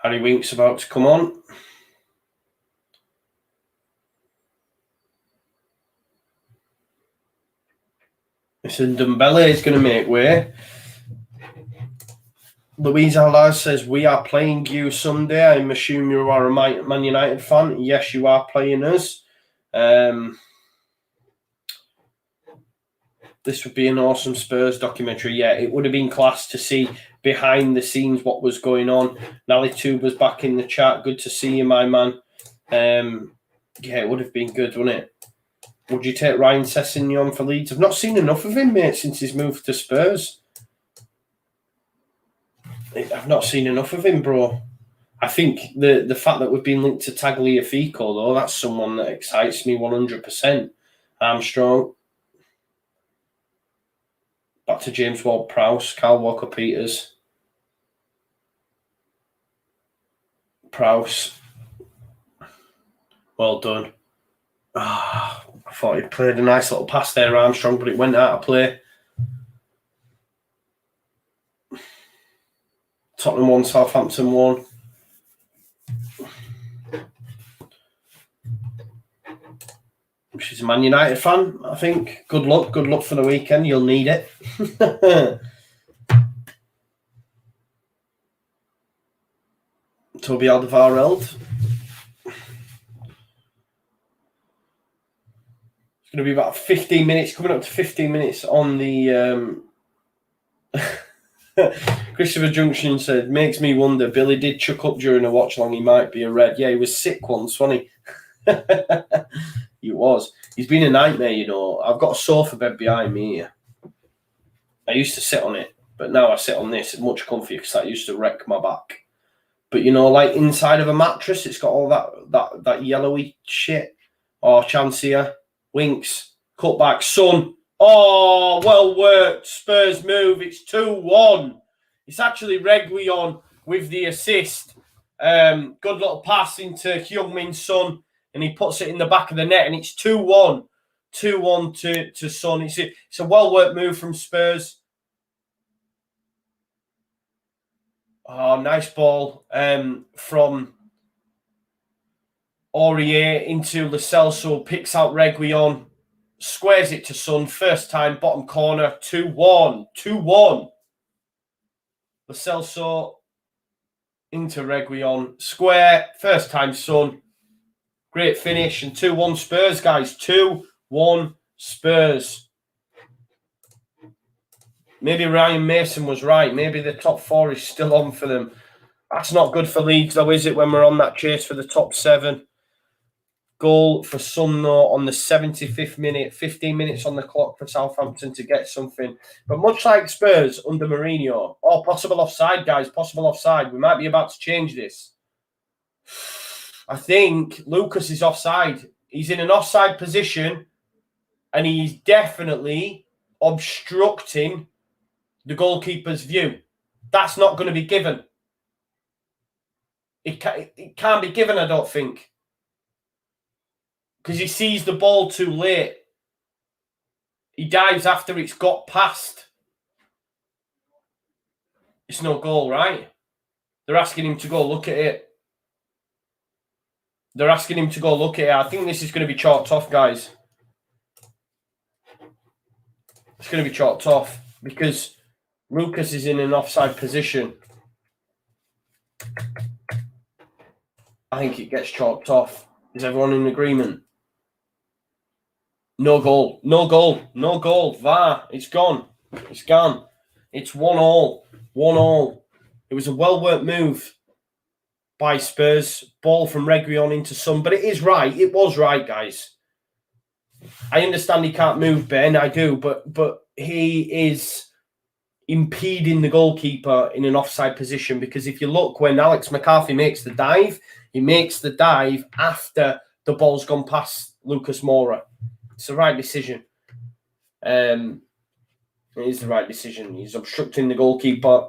Harry Winks about to come on. Listen, Ndombele is going to make way. Louise Alaz says, we are playing you Sunday. I assume you are a Man United fan. Yes, you are playing us. This would be an awesome Spurs documentary. Yeah, it would have been class to see behind the scenes what was going on. Nally Tuber's back in the chat. Good to see you, my man. Yeah, it would have been good, wouldn't it? Would you take Ryan Sessegnon for Leeds? I've not seen enough of him, mate, since he's moved to Spurs. I've not seen enough of him, bro. I think the fact that we've been linked to Tagliafico, though, that's someone that excites me 100%. Armstrong. Back to James Ward-Prowse, Kyle Walker-Peters. Prowse. Well done. I thought he played a nice little pass there, Armstrong, but it went out of play. Tottenham 1, Southampton 1. She's a Man United fan, I think. Good luck for the weekend. You'll need it. Toby Alderweireld. It's going to be about 15 minutes, coming up to 15 minutes on the... Christopher Junction said, makes me wonder, Billy did chuck up during a watch long, he might be a red. Yeah, he was sick once, wasn't he? He was. He's been a nightmare, you know. I've got a sofa bed behind me here. I used to sit on it, but now I sit on this. It's much comfier because I used to wreck my back. But, you know, like inside of a mattress, it's got all that yellowy shit. Oh, chance here. Winks. Cut back. Son. Oh, well worked. Spurs move. It's 2-1. It's actually Reguilon with the assist. Good little pass into Heung-min Son, and he puts it in the back of the net, and it's 2-1. 2-1 to Son. It's a well-worked move from Spurs. Oh, nice ball from Aurier into Lo Celso. Picks out Reguilon. Squares it to Son. First time, bottom corner. 2-1. 2-1. Lo Celso into Reguilon. Square. First time, Son. Great finish. And 2-1 Spurs, guys. 2-1 Spurs. Maybe Ryan Mason was right. Maybe the top 4 is still on for them. That's not good for Leeds, though, is it, when we're on that chase for the top 7? Goal for Son, though, on the 75th minute. 15 minutes on the clock for Southampton to get something. But much like Spurs under Mourinho. Oh, possible offside, guys. Possible offside. We might be about to change this. I think Lucas is offside. He's in an offside position, and he's definitely obstructing the goalkeeper's view. That's not going to be given. It can't be given, I don't think. Because he sees the ball too late. He dives after it's got past. It's no goal, right? They're asking him to go look at it. They're asking him to go look at it. I think this is going to be chalked off, guys. It's going to be chalked off because Lucas is in an offside position. I think it gets chalked off. Is everyone in agreement? No goal. No goal. No goal. VAR. It's gone. It's gone. It's 1-1. 1-1. It was a well-worked move by Spurs. Ball from Reguilon into Son. But it is right. It was right, guys. I understand he can't move, Ben. I do. But he is impeding the goalkeeper in an offside position, because if you look, when Alex McCarthy makes the dive, he makes the dive after the ball's gone past Lucas Moura. It's the right decision. It is the right decision. He's obstructing the goalkeeper.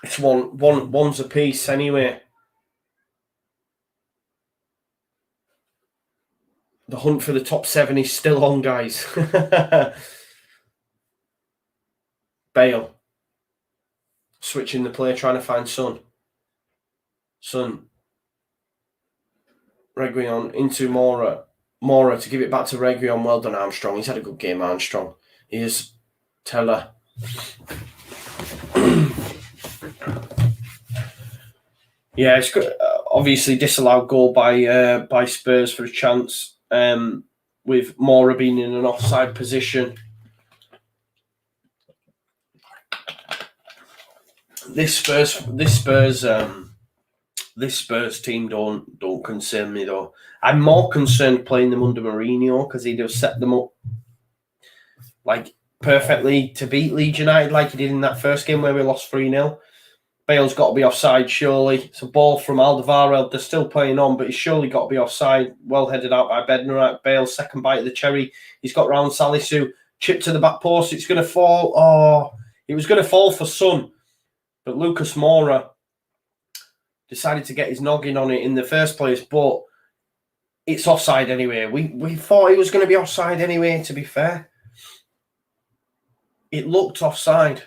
It's one's a piece anyway. The hunt for the top 7 is still on, guys. Bale. Switching the play, trying to find Son. Son. Reguilon into Moura. Moura to give it back to Reguilon. Well done, Armstrong. He's had a good game, Armstrong. Here's Teller. Yeah, it's good. Obviously disallowed goal by Spurs for a chance. With Moura being in an offside position. This Spurs team don't concern me, though. I'm more concerned playing them under Mourinho, because he'd have set them up like perfectly to beat Leeds United, like he did in that first game where we lost 3-0. Bale's got to be offside, surely. It's a ball from Alderweireld. They're still playing on, but he's surely got to be offside. Well headed out by Bednarek. Bale's second bite of the cherry. He's got round Salisu. Chip to the back post. It's going to fall. Oh, it was going to fall for Son. But Lucas Moura decided to get his noggin on it in the first place. But It's offside anyway. We thought it was going to be offside anyway, to be fair. It looked offside.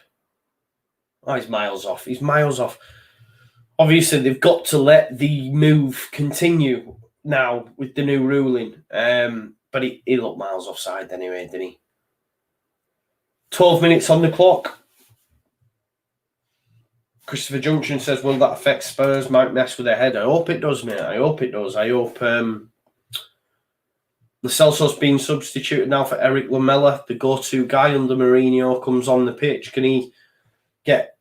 Oh, he's miles off. He's miles off. Obviously, they've got to let the move continue now with the new ruling. But he looked miles offside anyway, didn't he? 12 minutes on the clock. Christopher Junction says, will that affect Spurs? Might mess with their head. I hope it does, mate. I hope it does. I hope Lo Celso's been substituted now for Eric Lamela, the go-to guy under Mourinho, comes on the pitch. Can he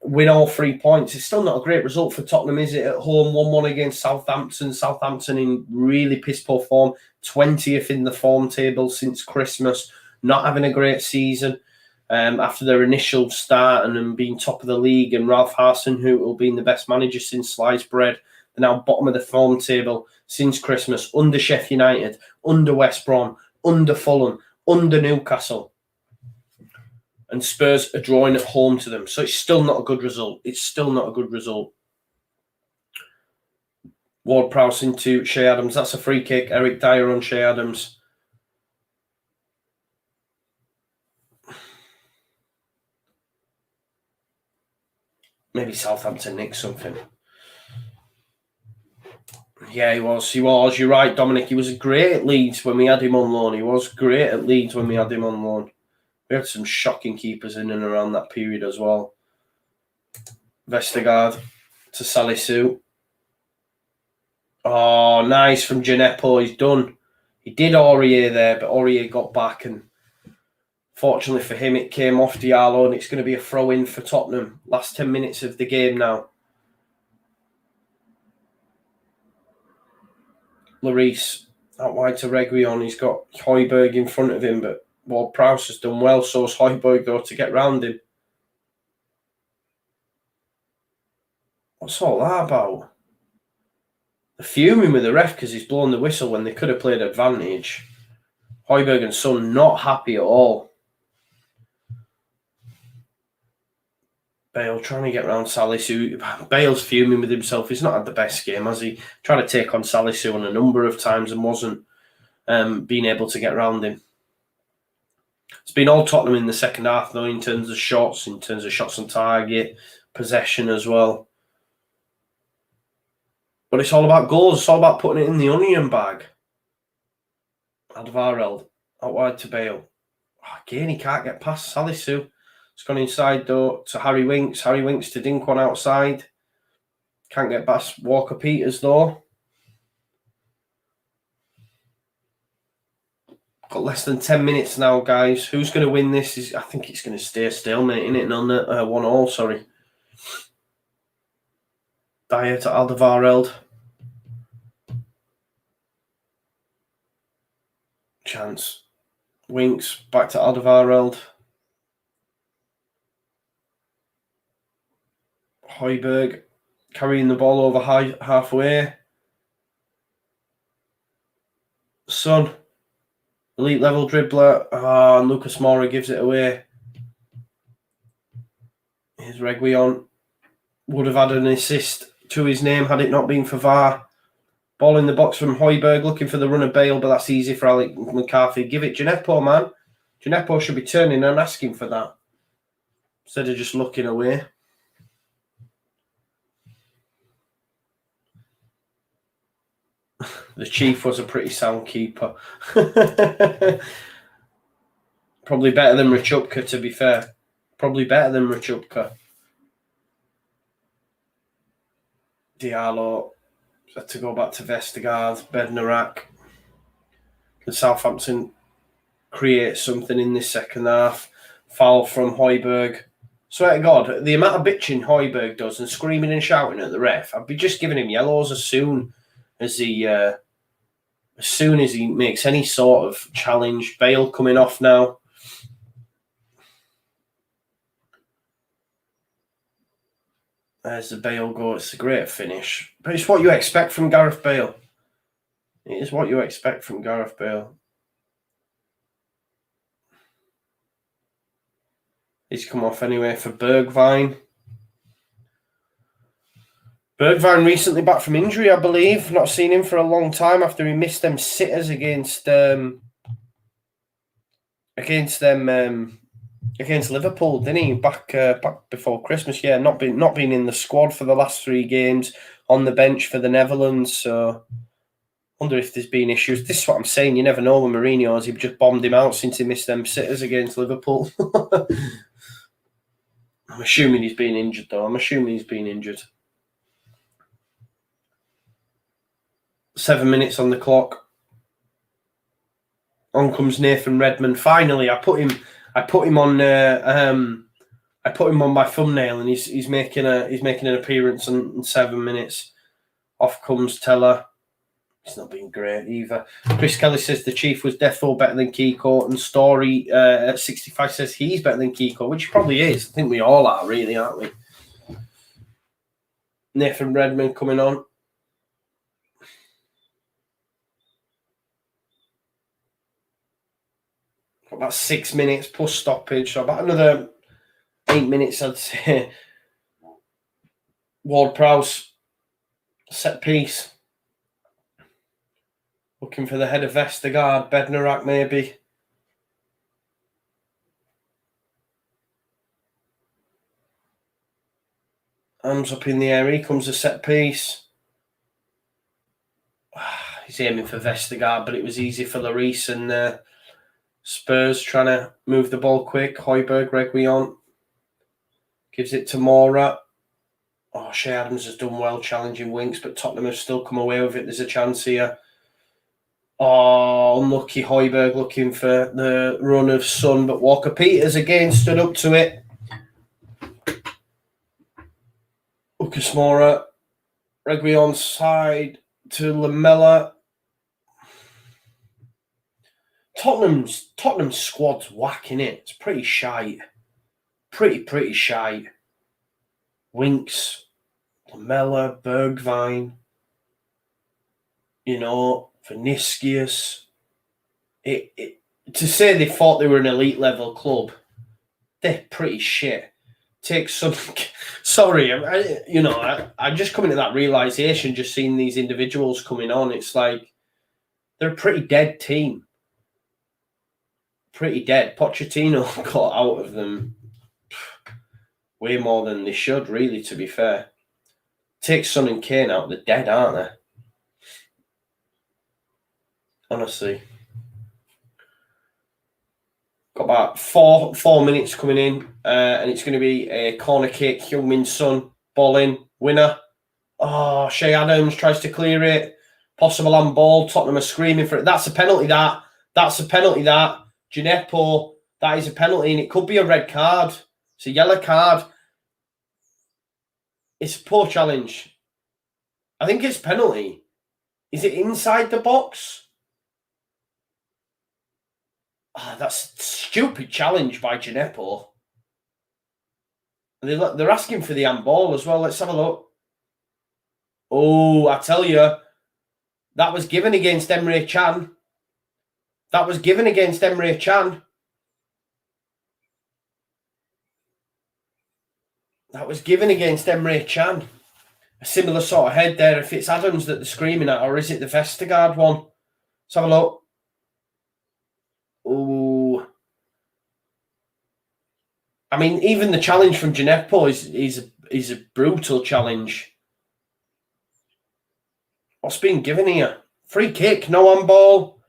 win all 3 points? It's still not a great result for Tottenham, is it? At home, 1-1 against Southampton. Southampton in really piss-poor form. 20th in the form table since Christmas. Not having a great season. After their initial start and them being top of the league, and Ralph Hasenhüttl being the best manager since sliced bread. They're now bottom of the form table since Christmas, under Sheffield United, under West Brom, under Fulham, under Newcastle. And Spurs are drawing at home to them. So it's still not a good result. It's still not a good result. Ward-Prowse into Shea Adams. That's a free kick. Eric Dyer on Shea Adams. Maybe Southampton nicked something. Yeah, he was. You're right, Dominic. He was great at Leeds when we had him on loan. He was great at Leeds when we had him on loan. We had some shocking keepers in and around that period as well. Vestergaard to Salisu. Oh, nice from Gineppo. He's done. He did Aurier there, but Aurier got back, and fortunately for him, it came off Diallo, and it's going to be a throw-in for Tottenham. Last 10 minutes of the game now. Lloris out wide to Reguilon. He's got Højbjerg in front of him, but Ward-Prowse has done well. So has Højbjerg, though, to get round him. What's all that about? They're fuming with the ref because he's blown the whistle when they could have played advantage. Højbjerg and Son not happy at all. Bale trying to get around Salisu. Bale's fuming with himself. He's not had the best game, has he? Tried to take on Salisu on a number of times and wasn't being able to get around him. It's been all Tottenham in the second half, though, in terms of shots on target, possession as well. But it's all about goals. It's all about putting it in the onion bag. Alderweireld out wide to Bale. Again, he can't get past Salisu. It's gone inside, though, to Harry Winks. Harry Winks to Dinkwan outside. Can't get past Walker-Peters, though. Got less than 10 minutes now, guys. Who's going to win this? I think it's going to stay a stalemate, isn't it? 1-1, sorry. Dyer to Alderweireld. Chance. Winks back to Alderweireld. Højbjerg carrying the ball over halfway. Son, elite level dribbler. And Lucas Moura gives it away. Here's Reguilon. Would have had an assist to his name had it not been for VAR. Ball in the box from Højbjerg, looking for the run of Bale, but that's easy for Alec McCarthy. Give it Gineppo, man. Gineppo should be turning and asking for that instead of just looking away. The Chief was a pretty sound keeper. Probably better than Rachupka, to be fair. Probably better than Rachupka. Diallo had to go back to Vestergaard, Bednarak. Can Southampton create something in this second half? Foul from Højbjerg. Swear to God, the amount of bitching Højbjerg does and screaming and shouting at the ref, I'd be just giving him yellows as soon as he makes any sort of challenge. Bale coming off now. There's the Bale goal. It's a great finish. But it's what you expect from Gareth Bale. It is what you expect from Gareth Bale. He's come off anyway for Bergwijn. Bergwijn recently back from injury, I believe. Not seen him for a long time after he missed them sitters against Liverpool, didn't he? Back before Christmas. Yeah, not been in the squad for the last 3 games, on the bench for the Netherlands. So, wonder if there's been issues. This is what I'm saying. You never know with Mourinho, as he just bombed him out since he missed them sitters against Liverpool. I'm assuming he's been injured, though. 7 minutes on the clock. On comes Nathan Redmond. Finally, I put him on my thumbnail, and he's making an appearance in 7 minutes. Off comes Teller. It's not been great either. Chris Kelly says the Chief was defo better than Kiko, and Story at 65 says he's better than Kiko, which he probably is. I think we all are, really, aren't we? Nathan Redmond coming on. About 6 minutes plus stoppage, so about another 8 minutes, I'd say. Ward-Prowse, set piece. Looking for the head of Vestergaard, Bednarak maybe. Arms up in the air, here comes the set piece. He's aiming for Vestergaard, but it was easy for Lloris, and Spurs trying to move the ball quick. Højbjerg, Reguilon gives it to Mora. Oh, Shea Adams has done well challenging Winks, but Tottenham have still come away with it. There's a chance here. Oh, unlucky Højbjerg looking for the run of Son, but Walker-Peters again stood up to it. Lucas Moura, Reguilon side to Lamella. Tottenham's squad's whacking it. It's pretty shite. Pretty shite. Winks, Lamella, Bergwijn, Vinicius. To say they thought they were an elite level club, they're pretty shit. Take some. Sorry, I just come into that realization just seeing these individuals coming on. It's like they're a pretty dead team. Pretty dead. Pochettino got out of them way more than they should, really, to be fair. Take Son and Kane out, they're dead, aren't they? Honestly. Got about four minutes coming in, and it's going to be a corner kick. Heung-min Son, ball in, winner. Oh, Shea Adams tries to clear it. Possible handball. Tottenham are screaming for it. That's a penalty, that. Gineppo, that is a penalty, and it could be a red card. It's a yellow card. It's a poor challenge. I think it's penalty. Is it inside the box? That's a stupid challenge by Gineppo. They're asking for the handball as well. Let's have a look. Oh, I tell you, that was given against Emre Can. That was given against Emre Can. A similar sort of head there. If it's Adams that they're screaming at, or is it the Vestergaard one? Let's have a look. Oh. I mean, even the challenge from Gineppo is a brutal challenge. What's being given here? Free kick, no handball.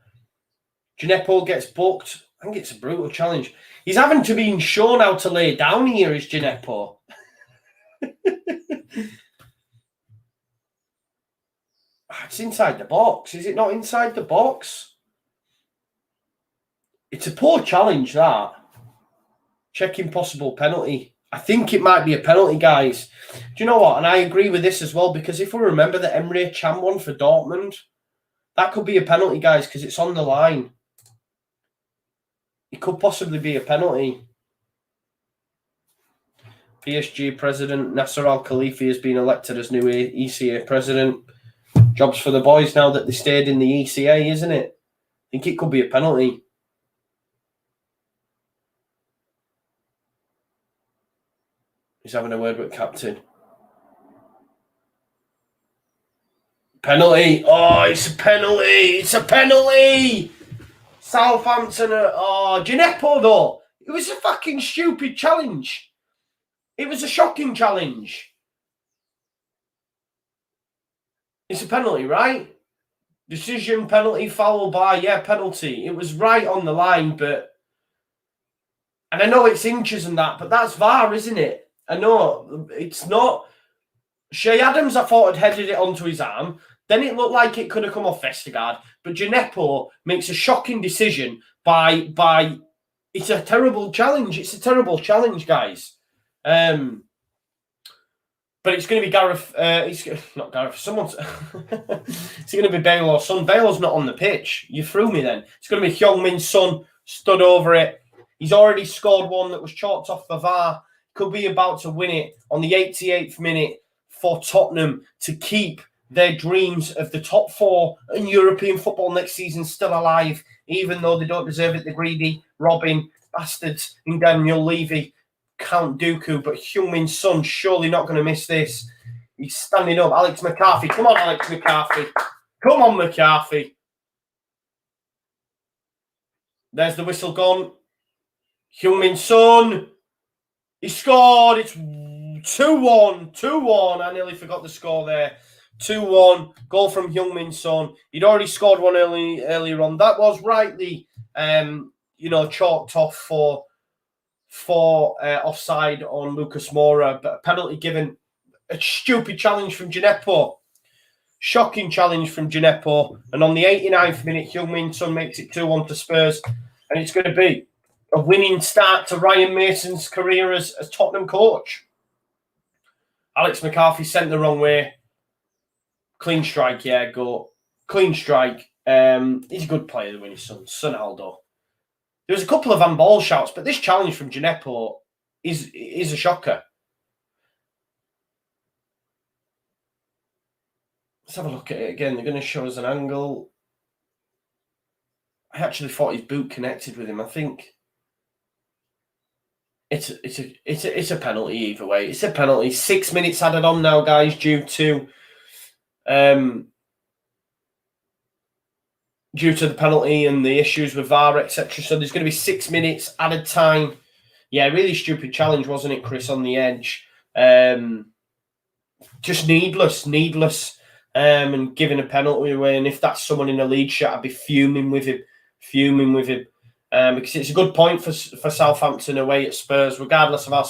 Gineppo gets booked. I think it's a brutal challenge. He's having to be shown how to lay down here, is Gineppo. It's inside the box. Is it not inside the box? It's a poor challenge, that. Checking possible penalty. I think it might be a penalty, guys. Do you know what? And I agree with this as well, because if we remember the Emre Can one for Dortmund, that could be a penalty, guys, because it's on the line. It could possibly be a penalty. PSG president Nasser Al-Khalifi has been elected as new ECA president. Jobs for the boys now that they stayed in the ECA, isn't it? I think it could be a penalty. He's having a word with captain. Penalty. Oh, it's a penalty. It's a penalty. Southampton. Gineppo, though. It was a fucking stupid challenge. It was a shocking challenge. It's a penalty, right? Decision, penalty, foul by, penalty. It was right on the line, but... And I know it's inches and that, but that's VAR, isn't it? I know, it's not... Shea Adams, I thought, had headed it onto his arm. Then it looked like it could have come off Vestergaard. But Gineppo makes a shocking decision by... It's a terrible challenge. It's a terrible challenge, guys. But it's going to be Gareth. Not Gareth. Someone's. It's going to be Bale or Son. Bale's not on the pitch. You threw me then. It's going to be Heung-Min Son. Stood over it. He's already scored one that was chalked off the VAR. Could be about to win it on the 88th minute for Tottenham to keep their dreams of the top four in European football next season still alive, even though they don't deserve it. The greedy, robbing bastards in Daniel Levy. Count Dooku, but Heung-Min Son surely not going to miss this. He's standing up. Alex McCarthy. Come on, Alex McCarthy. Come on, McCarthy. There's the whistle gone. Heung-Min Son. He scored. It's 2-1. 2-1. I nearly forgot the score there. 2-1. Goal from Heung-Min Son. He'd already scored one earlier on. That was rightly, chalked off for offside on Lucas Moura, but a penalty given. A stupid challenge from Gineppo. Shocking challenge from Gineppo. And on the 89th minute, Heung-Min Son makes it 2-1 to Spurs. And it's going to be a winning start to Ryan Mason's career as Tottenham coach. Alex McCarthy sent the wrong way. Clean strike, go. Clean strike. He's a good player when his son Aldo. There was a couple of handball shouts, but this challenge from Gineppo is a shocker. Let's have a look at it again. They're going to show us an angle. I actually thought his boot connected with him. I think it's a penalty either way. It's a penalty. 6 minutes added on now, guys, due to the penalty and the issues with VAR, etc. So there's going to be 6 minutes added time. Yeah, really stupid challenge, wasn't it, Chris, on the edge? Just needless, and giving a penalty away. And if that's someone in a league shot, I'd be fuming with him. Because it's a good point for Southampton away at Spurs, regardless of how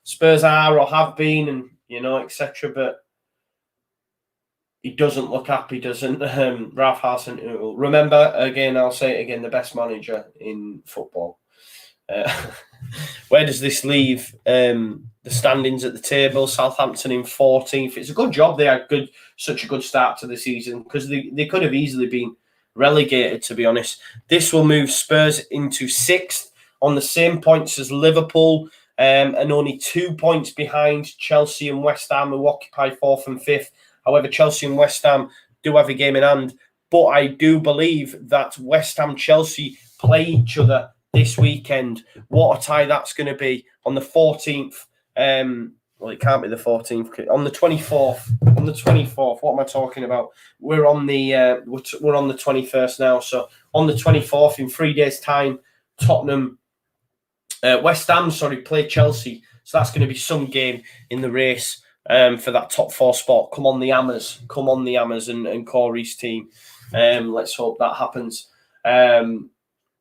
Spurs are or have been, and, etc. But he doesn't look happy, doesn't Ralph Hasenhüttl. Remember, again, I'll say it again, the best manager in football. Where does this leave the standings at the table? Southampton in 14th. It's a good job they had such a good start to the season, because they could have easily been relegated, to be honest. This will move Spurs into 6th on the same points as Liverpool, and only 2 points behind Chelsea and West Ham, who occupy 4th and 5th. However, Chelsea and West Ham do have a game in hand. But I do believe that West Ham Chelsea play each other this weekend. What a tie that's going to be on the 14th. Well, it can't be the 14th. On the 24th. On the 24th. What am I talking about? We're on the 21st now. So on the 24th, in 3 days' time, West Ham, play Chelsea. So that's going to be some game in the race for that top 4 spot. Come on, the Hammers. Come on, the Hammers and Corey's team. Let's hope that happens. There's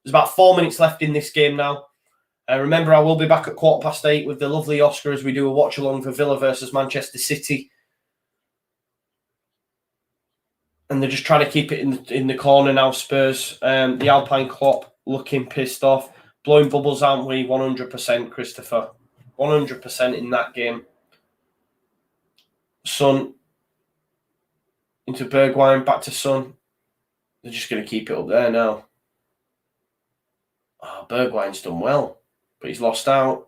about 4 minutes left in this game now. Remember, I will be back at 8:15 with the lovely Oscar as we do a watch-along for Villa versus Manchester City. And they're just trying to keep it in the corner now, Spurs. The Alpine Klopp looking pissed off. Blowing bubbles, aren't we? 100%, Christopher. 100% in that game. Son into Bergwijn, back to Son. They're just going to keep it up there now. Oh, Bergwijn's done well, but he's lost out.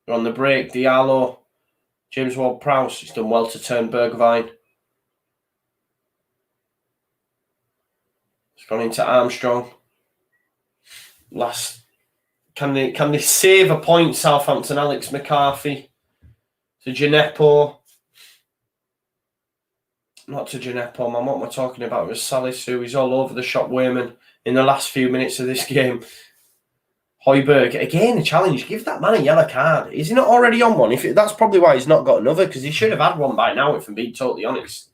They're on the break. Diallo, James Ward-Prowse, he's done well to turn Bergwijn. It's gone into Armstrong. Can they save a point, Southampton? Alex McCarthy to Gineppo. Not to Gineppo, man. What am I talking about? It was Salisu. He's all over the shop, Wayman, in the last few minutes of this game. Højbjerg, again, a challenge. Give that man a yellow card. Is he not already on one? That's probably why he's not got another, because he should have had one by now, if I'm being totally honest.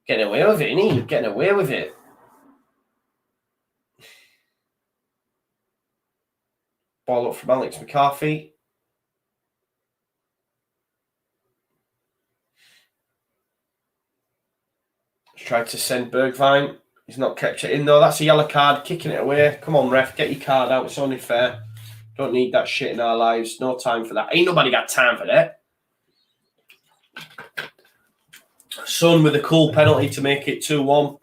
Getting away with it, isn't he? Getting away with it. Ball up from Alex McCarthy. Tried to send Bergwijn. He's not kept it in, though. That's a yellow card. Kicking it away. Come on, ref. Get your card out. It's only fair. Don't need that shit in our lives. No time for that. Ain't nobody got time for that. Son with a cool penalty to make it 2-1.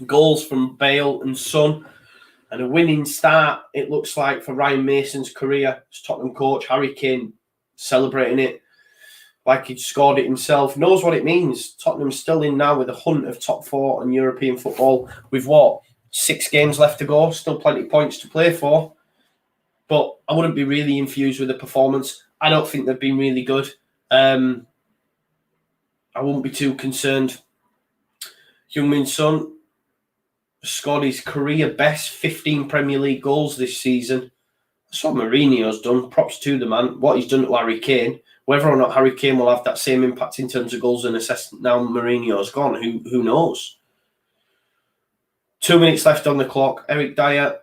Goals from Bale and Son. And a winning start, it looks like, for Ryan Mason's career as Tottenham coach. Harry Kane celebrating it like he'd scored it himself. Knows what it means. Tottenham's still in now with a hunt of top 4 in European football. We've 6 games left to go. Still plenty of points to play for. But I wouldn't be really infused with the performance. I don't think they've been really good. I wouldn't be too concerned. Heung-min Son scored his career best 15 Premier League goals this season. That's what Mourinho's done. Props to the man. What he's done to Harry Kane. Whether or not Harry Kane will have that same impact in terms of goals and assists now Mourinho's gone, who knows? 2 minutes left on the clock. Eric Dyer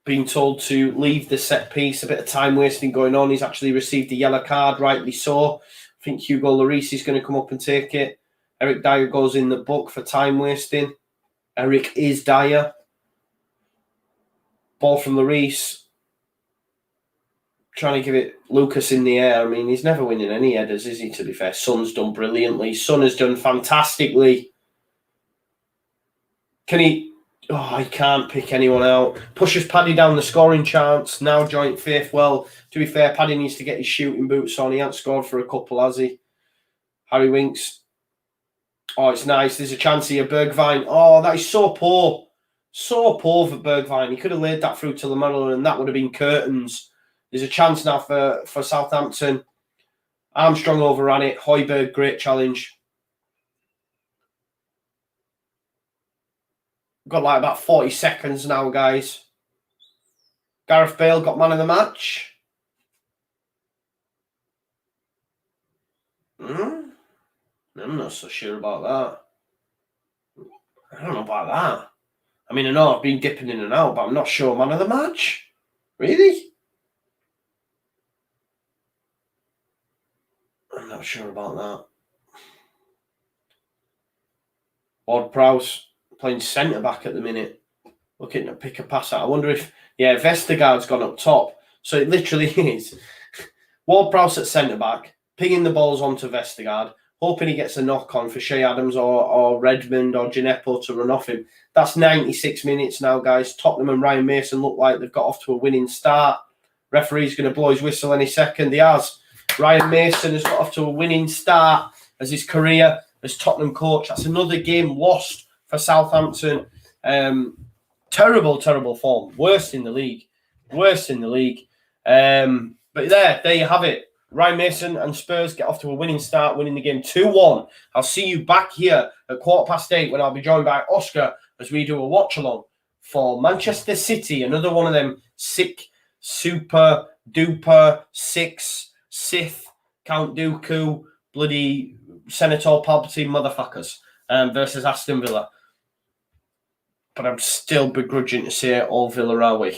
being told to leave the set piece. A bit of time wasting going on. He's actually received a yellow card, rightly so. I think Hugo Lloris is going to come up and take it. Eric Dyer goes in the book for time wasting. Eric is Dyer. Ball from Lloris. Trying to give it Lucas in the air. I mean, he's never winning any headers, is he, to be fair? Son's done brilliantly. Son has done fantastically. Can he... Oh, he can't pick anyone out. Pushes Paddy down the scoring chance. Now joint fifth. Well, to be fair, Paddy needs to get his shooting boots on. He hasn't scored for a couple, has he? Harry Winks. Oh, it's nice. There's a chance here. Bergwijn. Oh, that is so poor. So poor for Bergwijn. He could have laid that through to Lamella and that would have been curtains. There's a chance now for Southampton. Armstrong overran it. Højbjerg, great challenge. Got like about 40 seconds now, guys. Gareth Bale got man of the match. I'm not so sure about that. I don't know about that. I mean, I know I've been dipping in and out, but I'm not sure man of the match. Really? I'm not sure about that. Ward-Prowse playing centre-back at the minute. Looking to pick a pass out. I wonder if... Yeah, Vestergaard's gone up top. So it literally is. Ward-Prowse at centre-back, pinging the balls onto Vestergaard, hoping he gets a knock-on for Shea Adams or Redmond or Gineppo to run off him. That's 96 minutes now, guys. Tottenham and Ryan Mason look like they've got off to a winning start. Referee's going to blow his whistle any second. He has. Ryan Mason has got off to a winning start as his career as Tottenham coach. That's another game lost for Southampton. Terrible, terrible form. Worst in the league. Worst in the league. But there you have it. Ryan Mason and Spurs get off to a winning start, winning the game 2-1. I'll see you back here at 8:15 when I'll be joined by Oscar as we do a watch-along for Manchester City. Another one of them sick, super, duper, Sith, Count Dooku, bloody Senator Palpatine motherfuckers versus Aston Villa. But I'm still begrudging to say all Villa are we.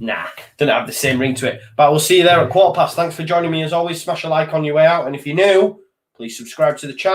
Nah, don't have the same ring to it. But we'll see you there at 8:15. Thanks for joining me as always. Smash a like on your way out. And if you're new, please subscribe to the channel.